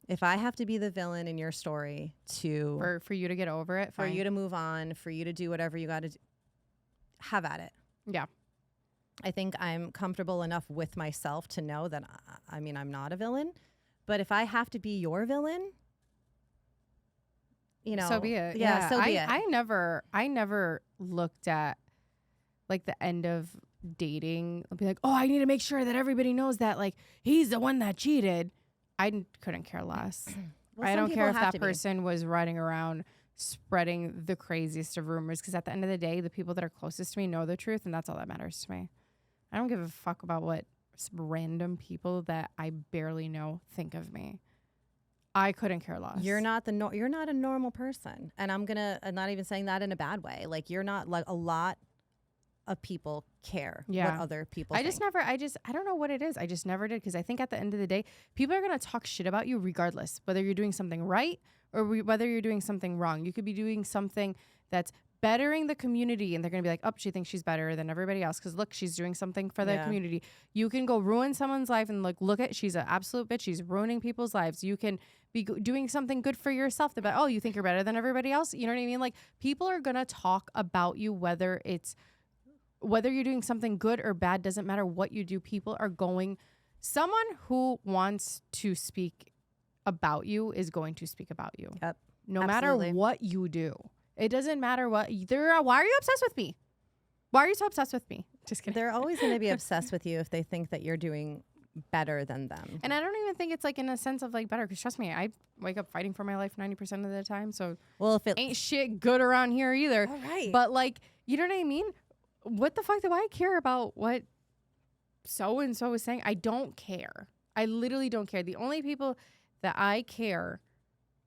If I have to be the villain in your story For you to get over it, for fine. you to move on, for you to do whatever you got to do, have at it. Yeah. I think I'm comfortable enough with myself to know that, I mean, I'm not a villain. But if I have to be your villain, you know. So be it. Yeah, so be it. I never looked at like the end of dating. I'll be like, oh, I need to make sure that everybody knows that like he's the one that cheated. Couldn't care less. Well, I some don't care if people have that to be. person was running around spreading the craziest of rumors, because at the end of the day, the people that are closest to me know the truth, and that's all that matters to me. I don't give a fuck about what random people that I barely know think of me. I couldn't care less. You're not you're not a normal person, and I'm not even saying that in a bad way. Like, you're not, like, a lot of people care what other people think. I don't know what it is. I just never did, because I think at the end of the day, people are going to talk shit about you regardless, whether you're doing something right or whether you're doing something wrong. You could be doing something that's bettering the community, and they're going to be like, oh, she thinks she's better than everybody else because look, she's doing something for the community. You can go ruin someone's life and look at, she's an absolute bitch. She's ruining people's lives. You can be doing something good for yourself. Oh, you think you're better than everybody else? You know what I mean? Like, people are going to talk about you, whether you're doing something good or bad, doesn't matter what you do. People are someone who wants to speak about you is going to speak about you. Yep. No Absolutely. matter what you do. It doesn't matter what why are you obsessed with me? Why are you so obsessed with me? Just kidding. They're always going to be obsessed with you if they think that you're doing better than them. And I don't even think it's like in a sense of like better, because trust me, I wake up fighting for my life 90% of the time. So Well, if it ain't shit good around here either. All right. But like, you know what I mean? What the fuck do I care about what so and so is saying? I don't care. I literally don't care. The only people that I care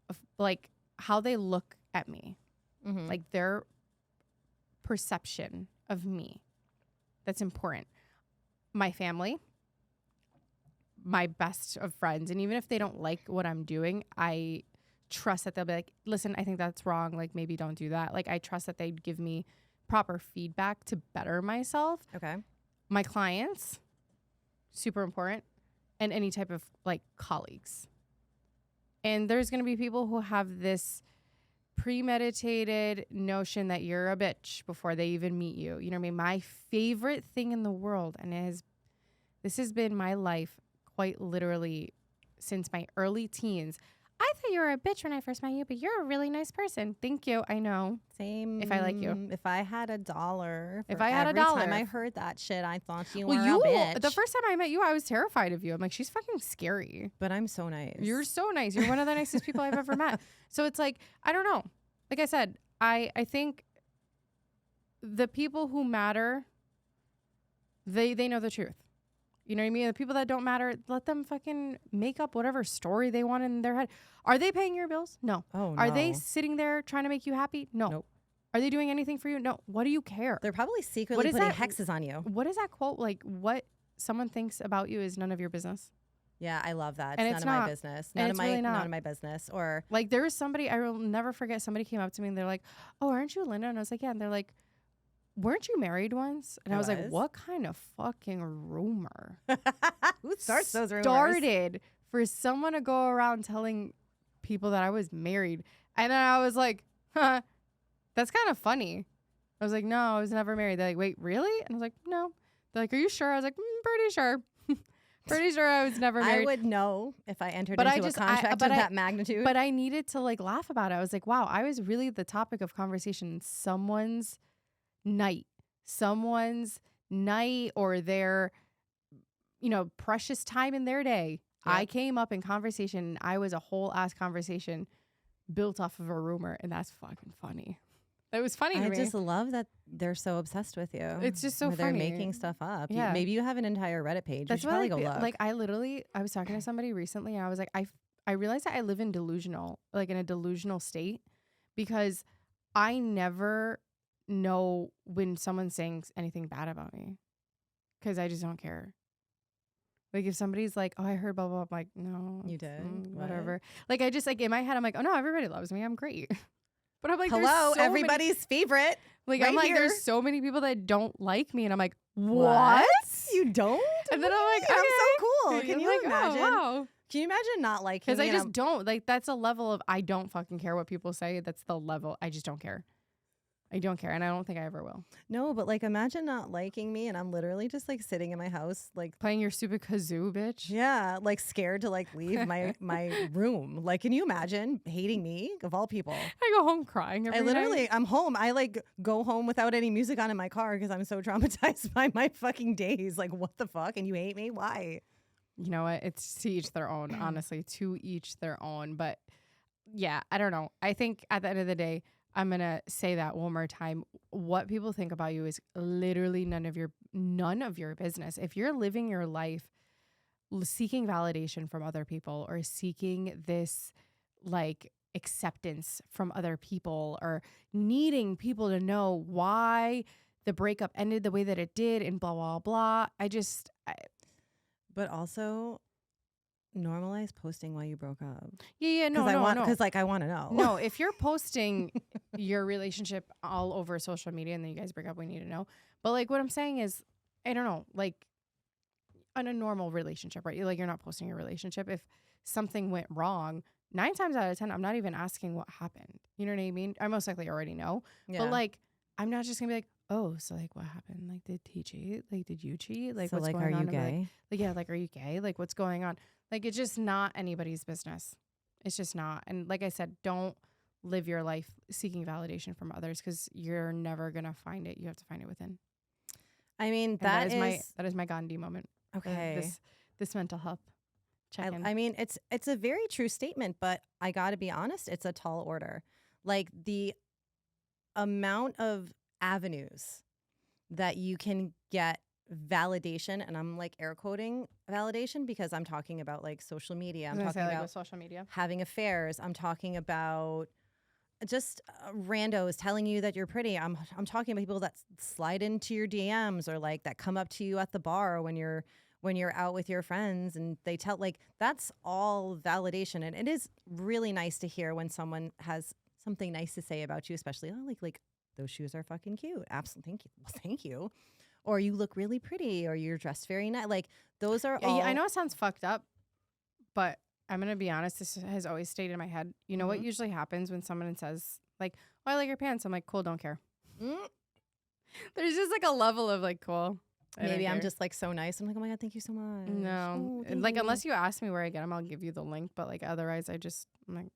of, like, how they look at me. Mm-hmm. Like, their perception of me. That's important. My family, my best of friends, and even if they don't like what I'm doing, I trust that they'll be like, listen, I think that's wrong. Like, maybe don't do that. Like, I trust that they'd give me proper feedback to better myself. Okay. My clients, super important, and any type of like colleagues. And there's going to be people who have this premeditated notion that you're a bitch before they even meet you. You know what I mean? My favorite thing in the world, and this has been my life quite literally since my early teens. I thought you were a bitch when I first met you, but you're a really nice person. Thank you. I know. Same. If I like you. If I had $1 for If I had every $1. time I heard that shit, I thought you Well, were a bitch. the first time I met you, I was terrified of you. I'm like, she's fucking scary. But I'm so nice. You're so nice. You're one of the nicest people I've ever met. So it's like, I don't know. Like I said, I think the people who matter, they know the truth. You know what I mean? The people that don't matter, let them fucking make up whatever story they want in their head. Are they paying your bills? No. Oh, Are no. they sitting there trying to make you happy? No. Nope. Are they doing anything for you? No. What do you care? They're probably secretly What is putting that? hexes on you. What is that quote? Like, what someone thinks about you is none of your business. Yeah, I love that. And It's it's none of not. my business. And it's really None not. of my business. Or Like, there was somebody, I will never forget, somebody came up to me and they're like, oh, aren't you Linda? And I was like, yeah. And they're like, weren't you married once? And I was like, what kind of fucking rumor who starts those rumors? started for someone to go around telling people that I was married? And then I was like, huh, that's kind of funny. I was like, no, I was never married. They're like, wait, really? And I was like, no. They're like, are you sure? I was like, pretty sure. Pretty sure I was never married. I would know if I entered But into a contract of that magnitude. But I needed to like laugh about it. I was like, wow, I was really the topic of conversation. Someone's night or their, precious time in their day. Yep. I came up in conversation. I was a whole ass conversation built off of a rumor. And that's fucking funny. It was funny to me. I just love that they're so obsessed with you. It's just so They're funny. making stuff up. Yeah. Maybe you have an entire Reddit page. That's you should what probably go look. Like, I was talking to somebody recently and I was like, I realized that I live in a delusional state, because I never know when someone's saying anything bad about me, because I just don't care. Like, if somebody's like, oh, I heard blah, blah, blah, I'm like, no. You did? Whatever. Like, I just, like, in my head, I'm like, oh, no, everybody loves me. I'm great. But I'm like, hello, there's so everybody's favorite. Like, right I'm like, here. there's so many people that don't like me. And I'm like, what? You don't? And then I'm like, I'm so cool. okay. Can I'm you like, imagine? Oh, wow. Can you imagine not liking Because me? I and just don't. Like, that's a level of I don't fucking care what people say. That's the level. I just don't care. I don't care. And I don't think I ever will. No, but like imagine not liking me and I'm literally just like sitting in my house like Playing your stupid kazoo, bitch. yeah, like scared to like leave my room. Like can you imagine hating me of all people? I go home crying every night. I'm home. I like go home without any music on in my car because I'm so traumatized by my fucking days. Like what the fuck? And you hate me? Why? You know what? It's to each their own, honestly, to each their own. But yeah, I don't know. I think at the end of the day, I'm going to say that one more time. What people think about you is literally none of your business. If you're living your life seeking validation from other people or seeking this like acceptance from other people or needing people to know why the breakup ended the way that it did and blah, blah, blah. But also normalize posting why you broke up. Yeah, no. Because like I want to know. No, if you're posting your relationship all over social media and then you guys break up, we need to know. But like what I'm saying is, I don't know, like on a normal relationship, right? You're not posting your relationship. If something went wrong, 9 times out of 10, I'm not even asking what happened. You know what I mean? I most likely already know. Yeah. But like, I'm not just gonna be like, oh, so like what happened? Like, did he cheat? Like, did you cheat? Like, so what's like, going on? Are you gay? Like, yeah, like, are you gay? Like, what's going on? Like, it's just not anybody's business. It's just not. And like I said, don't live your life seeking validation from others because you're never gonna find it. You have to find it within. I mean, that is my Gandhi moment. Okay. This mental health check-in. I mean, it's a very true statement, but I got to be honest, it's a tall order. Like the amount of avenues that you can get validation, and I'm like air quoting validation because I'm talking about like social media. I'm talking about with social media, having affairs. I'm talking about just randos telling you that you're pretty. I'm talking about people that slide into your DMs or like that come up to you at the bar when you're out with your friends and they tell like that's all validation. And it is really nice to hear when someone has something nice to say about you, especially like those shoes are fucking cute. Absolutely. Thank you. Well, thank you. Or you look really pretty or you're dressed very nice. Like those are all. Yeah, I know it sounds fucked up, but I'm going to be honest. This has always stayed in my head. You know what usually happens when someone says like, oh, I like your pants. I'm like, cool. Don't care. There's just like a level of like, cool. Maybe I'm just like so nice. I'm like, oh my God, thank you so much. No, like unless you ask me where I get them, I'll give you the link. But like otherwise, I'm like,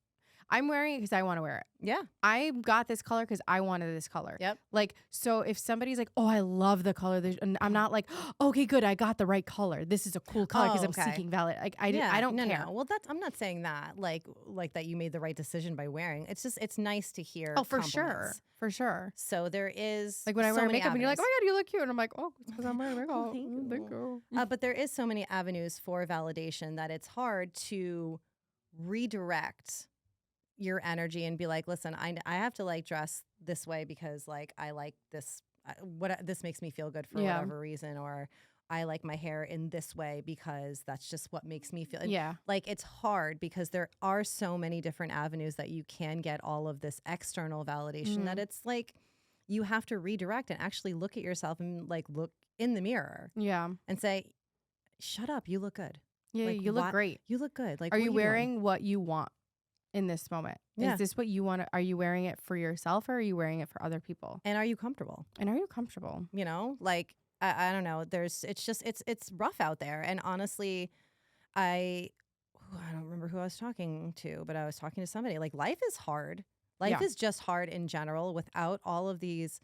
I'm wearing it because I want to wear it. Yeah. I got this color because I wanted this color. Yep. Like, so if somebody's like, oh, I love the color, and I'm not like, okay, good, I got the right color. This is a cool color because I'm seeking valid. Like, I don't care. No. Well, I'm not saying that like that you made the right decision by wearing. It's just, it's nice to hear. Oh, for sure. For sure. So there is like when I wear makeup and you're like, oh my God, you look cute. And I'm like, oh, it's because I'm wearing makeup. Thank you. But there is so many avenues for validation that it's hard to redirect your energy and be like, listen, I have to like dress this way because like I like this, this makes me feel good for whatever reason, or I like my hair in this way because that's just what makes me feel. Yeah. Like it's hard because there are so many different avenues that you can get all of this external validation that it's like you have to redirect and actually look at yourself and like look in the mirror. Yeah. And say, shut up, you look good. Yeah, like, you look great. You look good. Like, are you wearing what you want in this moment? Yeah. Is this what you want? Are you wearing it for yourself or are you wearing it for other people? And are you comfortable? You know, like I don't know. It's rough out there. And honestly, I don't remember who I was talking to, but I was talking to somebody. Like life is hard. Life is just hard in general without all of these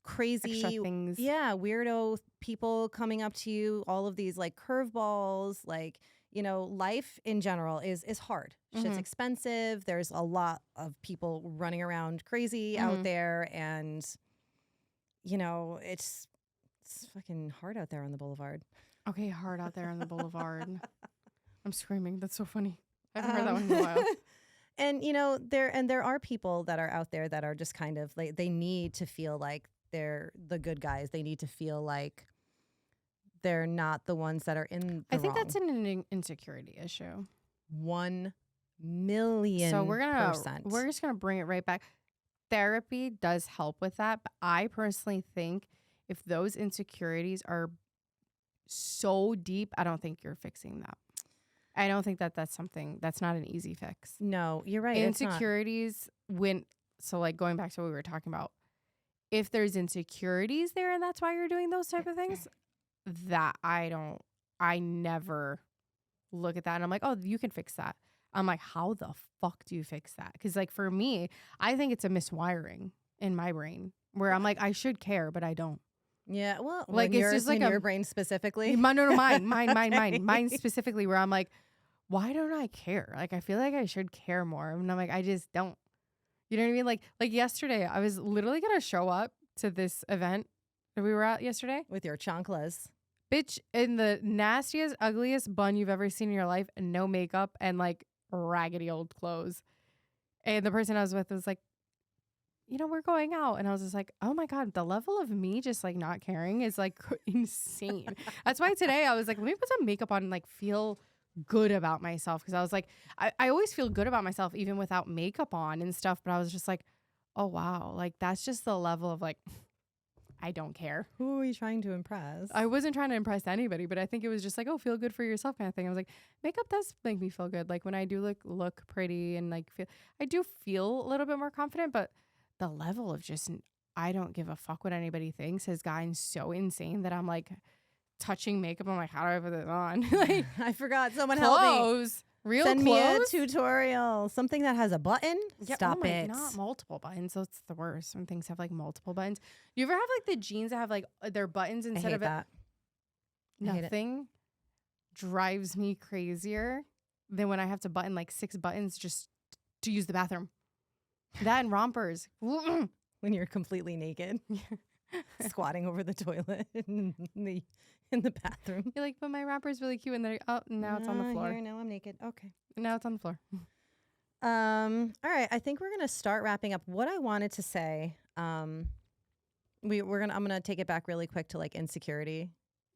crazy extra things. Yeah, weirdo people coming up to you, all of these like curveballs, like, you know, life in general is hard. Shit's expensive. There's a lot of people running around crazy out there, and you know, it's fucking hard out there on the boulevard. Okay, hard out there on the boulevard. I'm screaming. That's so funny. I haven't heard that one in a while. And you know, there are people that are out there that are just kind of like they need to feel like they're the good guys. They need to feel like they're not the ones that are in the wrong. That's an insecurity issue. 1 million. So we're just gonna bring it right back. Therapy does help with that, but I personally think if those insecurities are so deep, I don't think you're fixing that. I don't think that that's something that's not an easy fix. No, you're right. It's not. Insecurities so like going back to what we were talking about, if there's insecurities there and that's why you're doing those type of things, that I never look at that and I'm like, oh, you can fix that. I'm like, how the fuck do you fix that? Because like for me, I think it's a miswiring in my brain where I'm like, I should care, but I don't. Yeah, well, Like it's just like your brain specifically. Mine specifically, where I'm like, why don't I care? Like I feel like I should care more, and I'm like, I just don't. You know what I mean? Like yesterday, I was literally gonna show up to this event that we were at yesterday With your chanclas. bitch, in the nastiest, ugliest bun you've ever seen in your life, and no makeup, and like raggedy old clothes. And the person I was with was like, you know, we're going out. And I was just like, oh my God, the level of me just like not caring is like insane. That's why today I was like, let me put some makeup on and like feel good about myself. Cause I was like, I always feel good about myself even without makeup on and stuff. But I was just like, oh wow, like that's just the level of like, I don't care. Who are you trying to impress? I wasn't trying to impress anybody, but I think it was just like, oh, feel good for yourself kind of thing. I was like, makeup does make me feel good. Like when I do look pretty and like I do feel a little bit more confident, but the level of just, I don't give a fuck what anybody thinks has gotten so insane that I'm like touching makeup. I'm like, how do I put this on? Like, I forgot. Someone help me. clothes. Real Send clothes? me a tutorial. Something that has a button. Yeah, Stop it. Not multiple buttons. That's the worst when things have like multiple buttons. You ever have like the jeans that have like their buttons instead of that. Nothing drives me crazier than when I have to button like 6 buttons just to use the bathroom. That and rompers. When you're completely naked, squatting over the toilet in the bathroom. You're like, but my romper's really cute, and they're now it's on the floor. Here, now I'm naked. Okay. Now it's on the floor. All right. I think we're gonna start wrapping up. What I wanted to say, I'm gonna take it back really quick to like insecurity.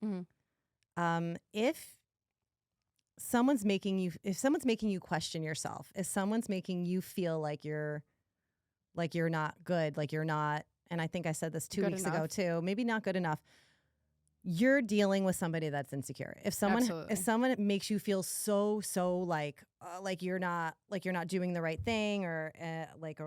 Mm-hmm. If someone's making you question yourself, if someone's making you feel like you're not good, like you're not, and I think I said this 2 weeks ago too, maybe not good enough. You're dealing with somebody that's insecure. If someone makes you feel so like you're not doing the right thing, or what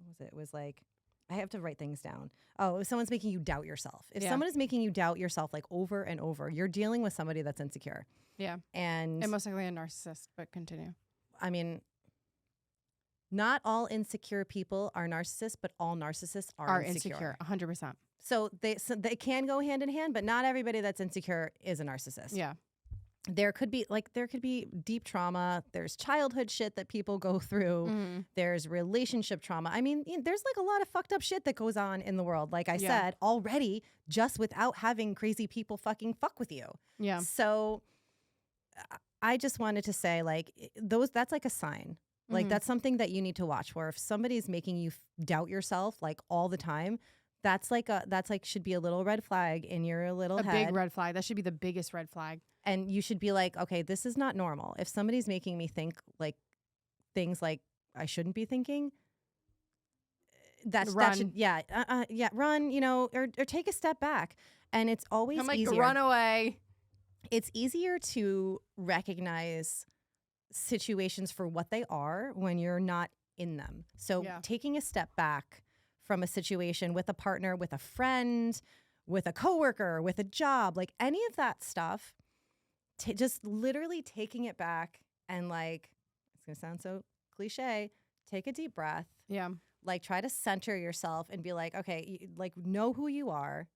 was it? It was like, I have to write things down. Oh, if someone's making you doubt yourself. If someone is making you doubt yourself like over and over, you're dealing with somebody that's insecure. Yeah. And most likely a narcissist, but continue. I mean, not all insecure people are narcissists, but all narcissists are insecure. 100%. So they can go hand in hand, but not everybody that's insecure is a narcissist. Yeah. There could be deep trauma. There's childhood shit that people go through. Mm-hmm. There's relationship trauma. I mean, there's like a lot of fucked up shit that goes on in the world. Like I said already, just without having crazy people fucking fuck with you. Yeah. So I just wanted to say, like, that's like a sign. Like that's something that you need to watch for. If somebody's making you doubt yourself like all the time, that's like should be a little red flag in your little head. A big red flag. That should be the biggest red flag. And you should be like, okay, this is not normal. If somebody's making me think like things like I shouldn't be thinking, that should run, or take a step back. And it's always easier. Run away. It's easier to recognize situations for what they are when you're not in them. So taking a step back from a situation with a partner, with a friend, with a coworker, with a job, like any of that stuff, just literally taking it back and like, it's going to sound so cliche, take a deep breath. Yeah. Like try to center yourself and be like, okay, like know who you are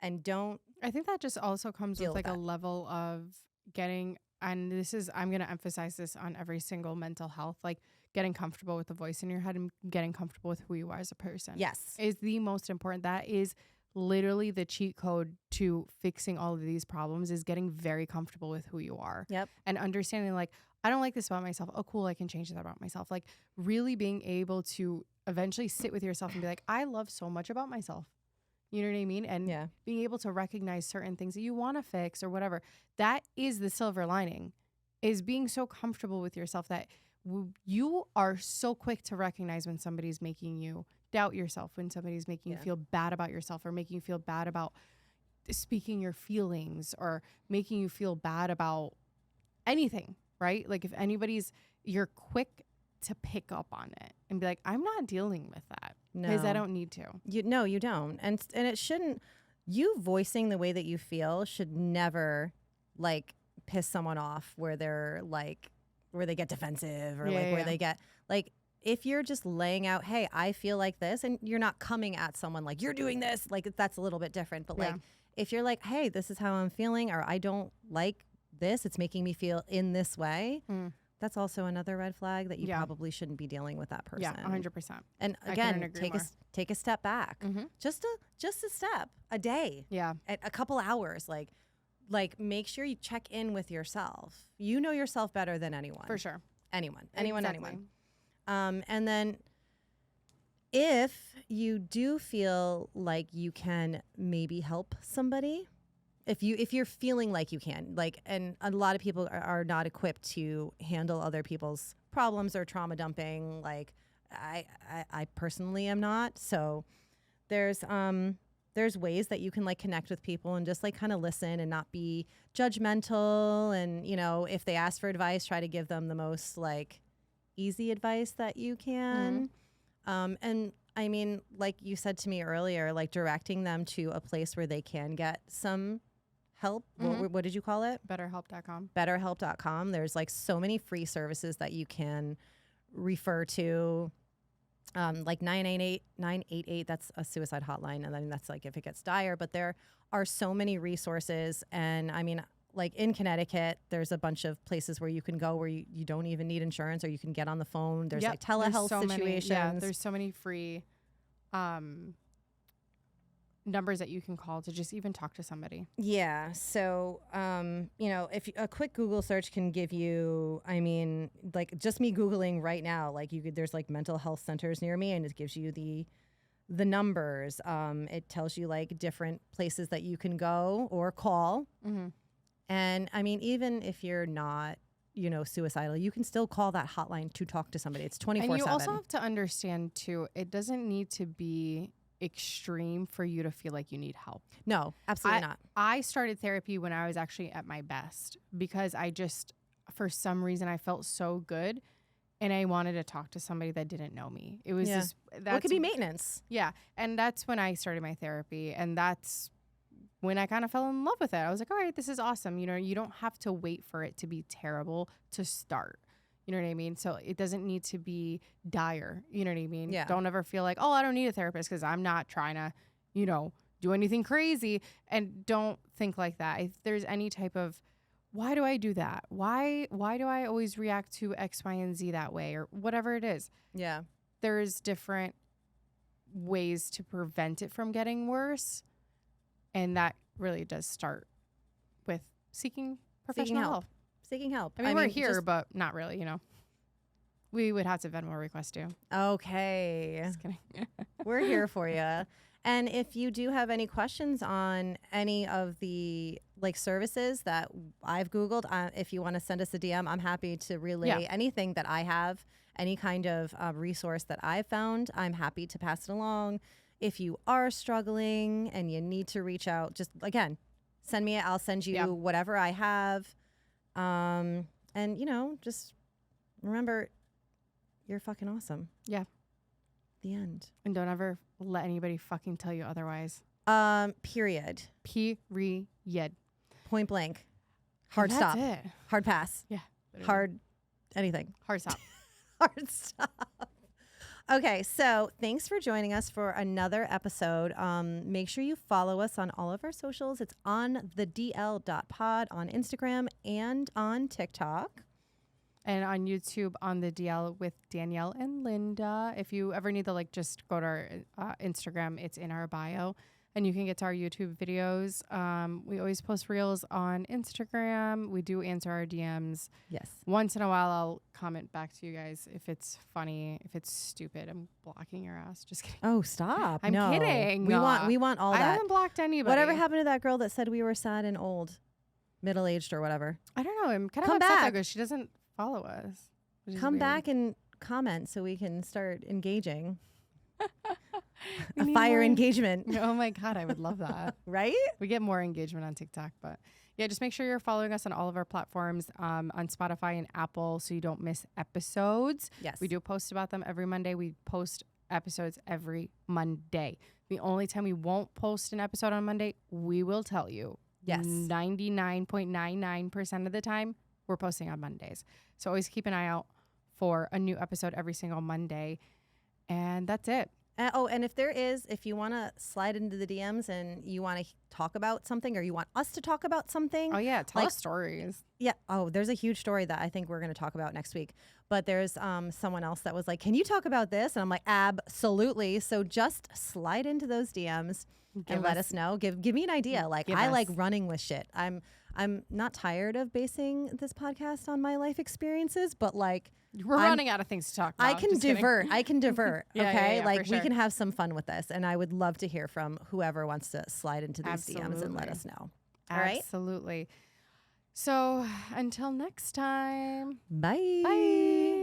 and don't. I think that just also comes with like a level of getting, and I'm going to emphasize this on every single mental health, like getting comfortable with the voice in your head and getting comfortable with who you are as a person. Yes. Is the most important. That is literally the cheat code to fixing all of these problems, is getting very comfortable with who you are. Yep. And understanding like, I don't like this about myself. Oh, cool. I can change that about myself. Like really being able to eventually sit with yourself and be like, I love so much about myself. You know what I mean? And being able to recognize certain things that you want to fix or whatever. That is the silver lining, is being so comfortable with yourself that you are so quick to recognize when somebody's making you doubt yourself, when somebody's making you feel bad about yourself, or making you feel bad about speaking your feelings, or making you feel bad about anything. right? Like if you're quick to pick up on it and be like, I'm not dealing with that because I don't need to. No, you don't. And it shouldn't, you voicing the way that you feel should never like piss someone off where they're like, where they get defensive or where they get like, if you're just laying out, hey, I feel like this, and you're not coming at someone like, you're doing this, like that's a little bit different. But like, if you're like, hey, this is how I'm feeling, or I don't like this, it's making me feel in this way, that's also another red flag that you probably shouldn't be dealing with that person. Yeah, 100%. And again, take a step back. Just a step, a day. Yeah. A couple hours. Like make sure you check in with yourself. You know yourself better than anyone. For sure. Anyone. And then if you do feel like you can maybe help somebody, if you're feeling like you can, like, and a lot of people are not equipped to handle other people's problems or trauma dumping. Like I personally am not. So there's ways that you can like connect with people and just like kind of listen and not be judgmental. And, you know, if they ask for advice, try to give them the most like easy advice that you can. And I mean, like you said to me earlier, like directing them to a place where they can get some help. What did you call it? Betterhelp.com. Betterhelp.com. There's like so many free services that you can refer to. Like 988, that's a suicide hotline. And then that's like if it gets dire, but there are so many resources. And I mean, like in Connecticut, there's a bunch of places where you can go where you don't even need insurance, or you can get on the phone. There's like telehealth situations. There's so many free numbers that you can call to just even talk to somebody. Yeah. So, you know, if a quick Google search can give you, I mean, like just me Googling right now, like there's like mental health centers near me, and it gives you the numbers. It tells you like different places that you can go or call. And I mean, even if you're not, you know, suicidal, you can still call that hotline to talk to somebody. It's 24/7. And you also have to understand too, it doesn't need to be extreme for you to feel like you need help. No, absolutely not. I started therapy when I was actually at my best because I just, for some reason, I felt so good and I wanted to talk to somebody that didn't know me. It was just, it could be maintenance. Yeah. And that's when I started my therapy, and that's when I kind of fell in love with it. I was like, all right, this is awesome. You know, you don't have to wait for it to be terrible to start. You know what I mean? So it doesn't need to be dire. You know what I mean? Yeah. Don't ever feel like, oh, I don't need a therapist because I'm not trying to, you know, do anything crazy. And don't think like that. If there's any type of, why do I do that? Why do I always react to X, Y, and Z that way, or whatever it is? Yeah. There's different ways to prevent it from getting worse. And that really does start with seeking professional help. Seeking help. I mean, we're here, but not really, you know. We would have to Venmo request you. Okay. Just kidding. We're here for you. And if you do have any questions on any of the like services that I've Googled, if you want to send us a DM, I'm happy to relay anything that I have, any kind of resource that I've found. I'm happy to pass it along. If you are struggling and you need to reach out, just again, send me it. I'll send you whatever I have. And you know, just remember, you're fucking awesome. Yeah. The end. And don't ever let anybody fucking tell you otherwise. Period. Period. Point blank. Hard and stop. that's it. Hard pass. Yeah. Hard anything. Hard stop. Hard stop. Okay, so thanks for joining us for another episode. Make sure you follow us on all of our socials. It's on thedl.pod on Instagram and on TikTok. And on YouTube on the DL with Danielle and Linda. If you ever need the link, just go to our Instagram. It's in our bio. And you can get to our YouTube videos. We always post reels on Instagram. We do answer our DMs. Yes. Once in a while, I'll comment back to you guys if it's funny. If it's stupid, I'm blocking your ass. Just kidding. Oh, stop. I'm kidding. We want all that. I haven't blocked anybody. Whatever happened to that girl that said we were sad and old, middle-aged or whatever? I don't know. I'm kind of Come upset back. because she doesn't follow us. Come back and comment so we can start engaging. We a need fire more engagement. Oh my God, I would love that. Right? We get more engagement on TikTok, but Yeah, just make sure you're following us on all of our platforms on Spotify and Apple so you don't miss episodes. Yes. We do post about them every Monday. We post episodes every Monday. The only time we won't post an episode on Monday, we will tell you. Yes. 99.99% of the time, we're posting on Mondays. So always keep an eye out for a new episode every single Monday. And that's it. And if you want to slide into the DMs and you want to talk about something or you want us to talk about something. Oh, yeah. Tell us stories. Yeah. Oh, there's a huge story that I think we're going to talk about next week. But there's someone else that was like, can you talk about this? And I'm like, absolutely. So just slide into those DMs and let us know. Give me an idea. Like, I like running with shit. I'm not tired of basing this podcast on my life experiences, but like, we're running out of things to talk about. I can divert. Yeah, okay. yeah, like sure. we can have some fun with this. And I would love to hear from whoever wants to slide into these DMs and let us know. All right. Absolutely. So until next time. Bye. Bye.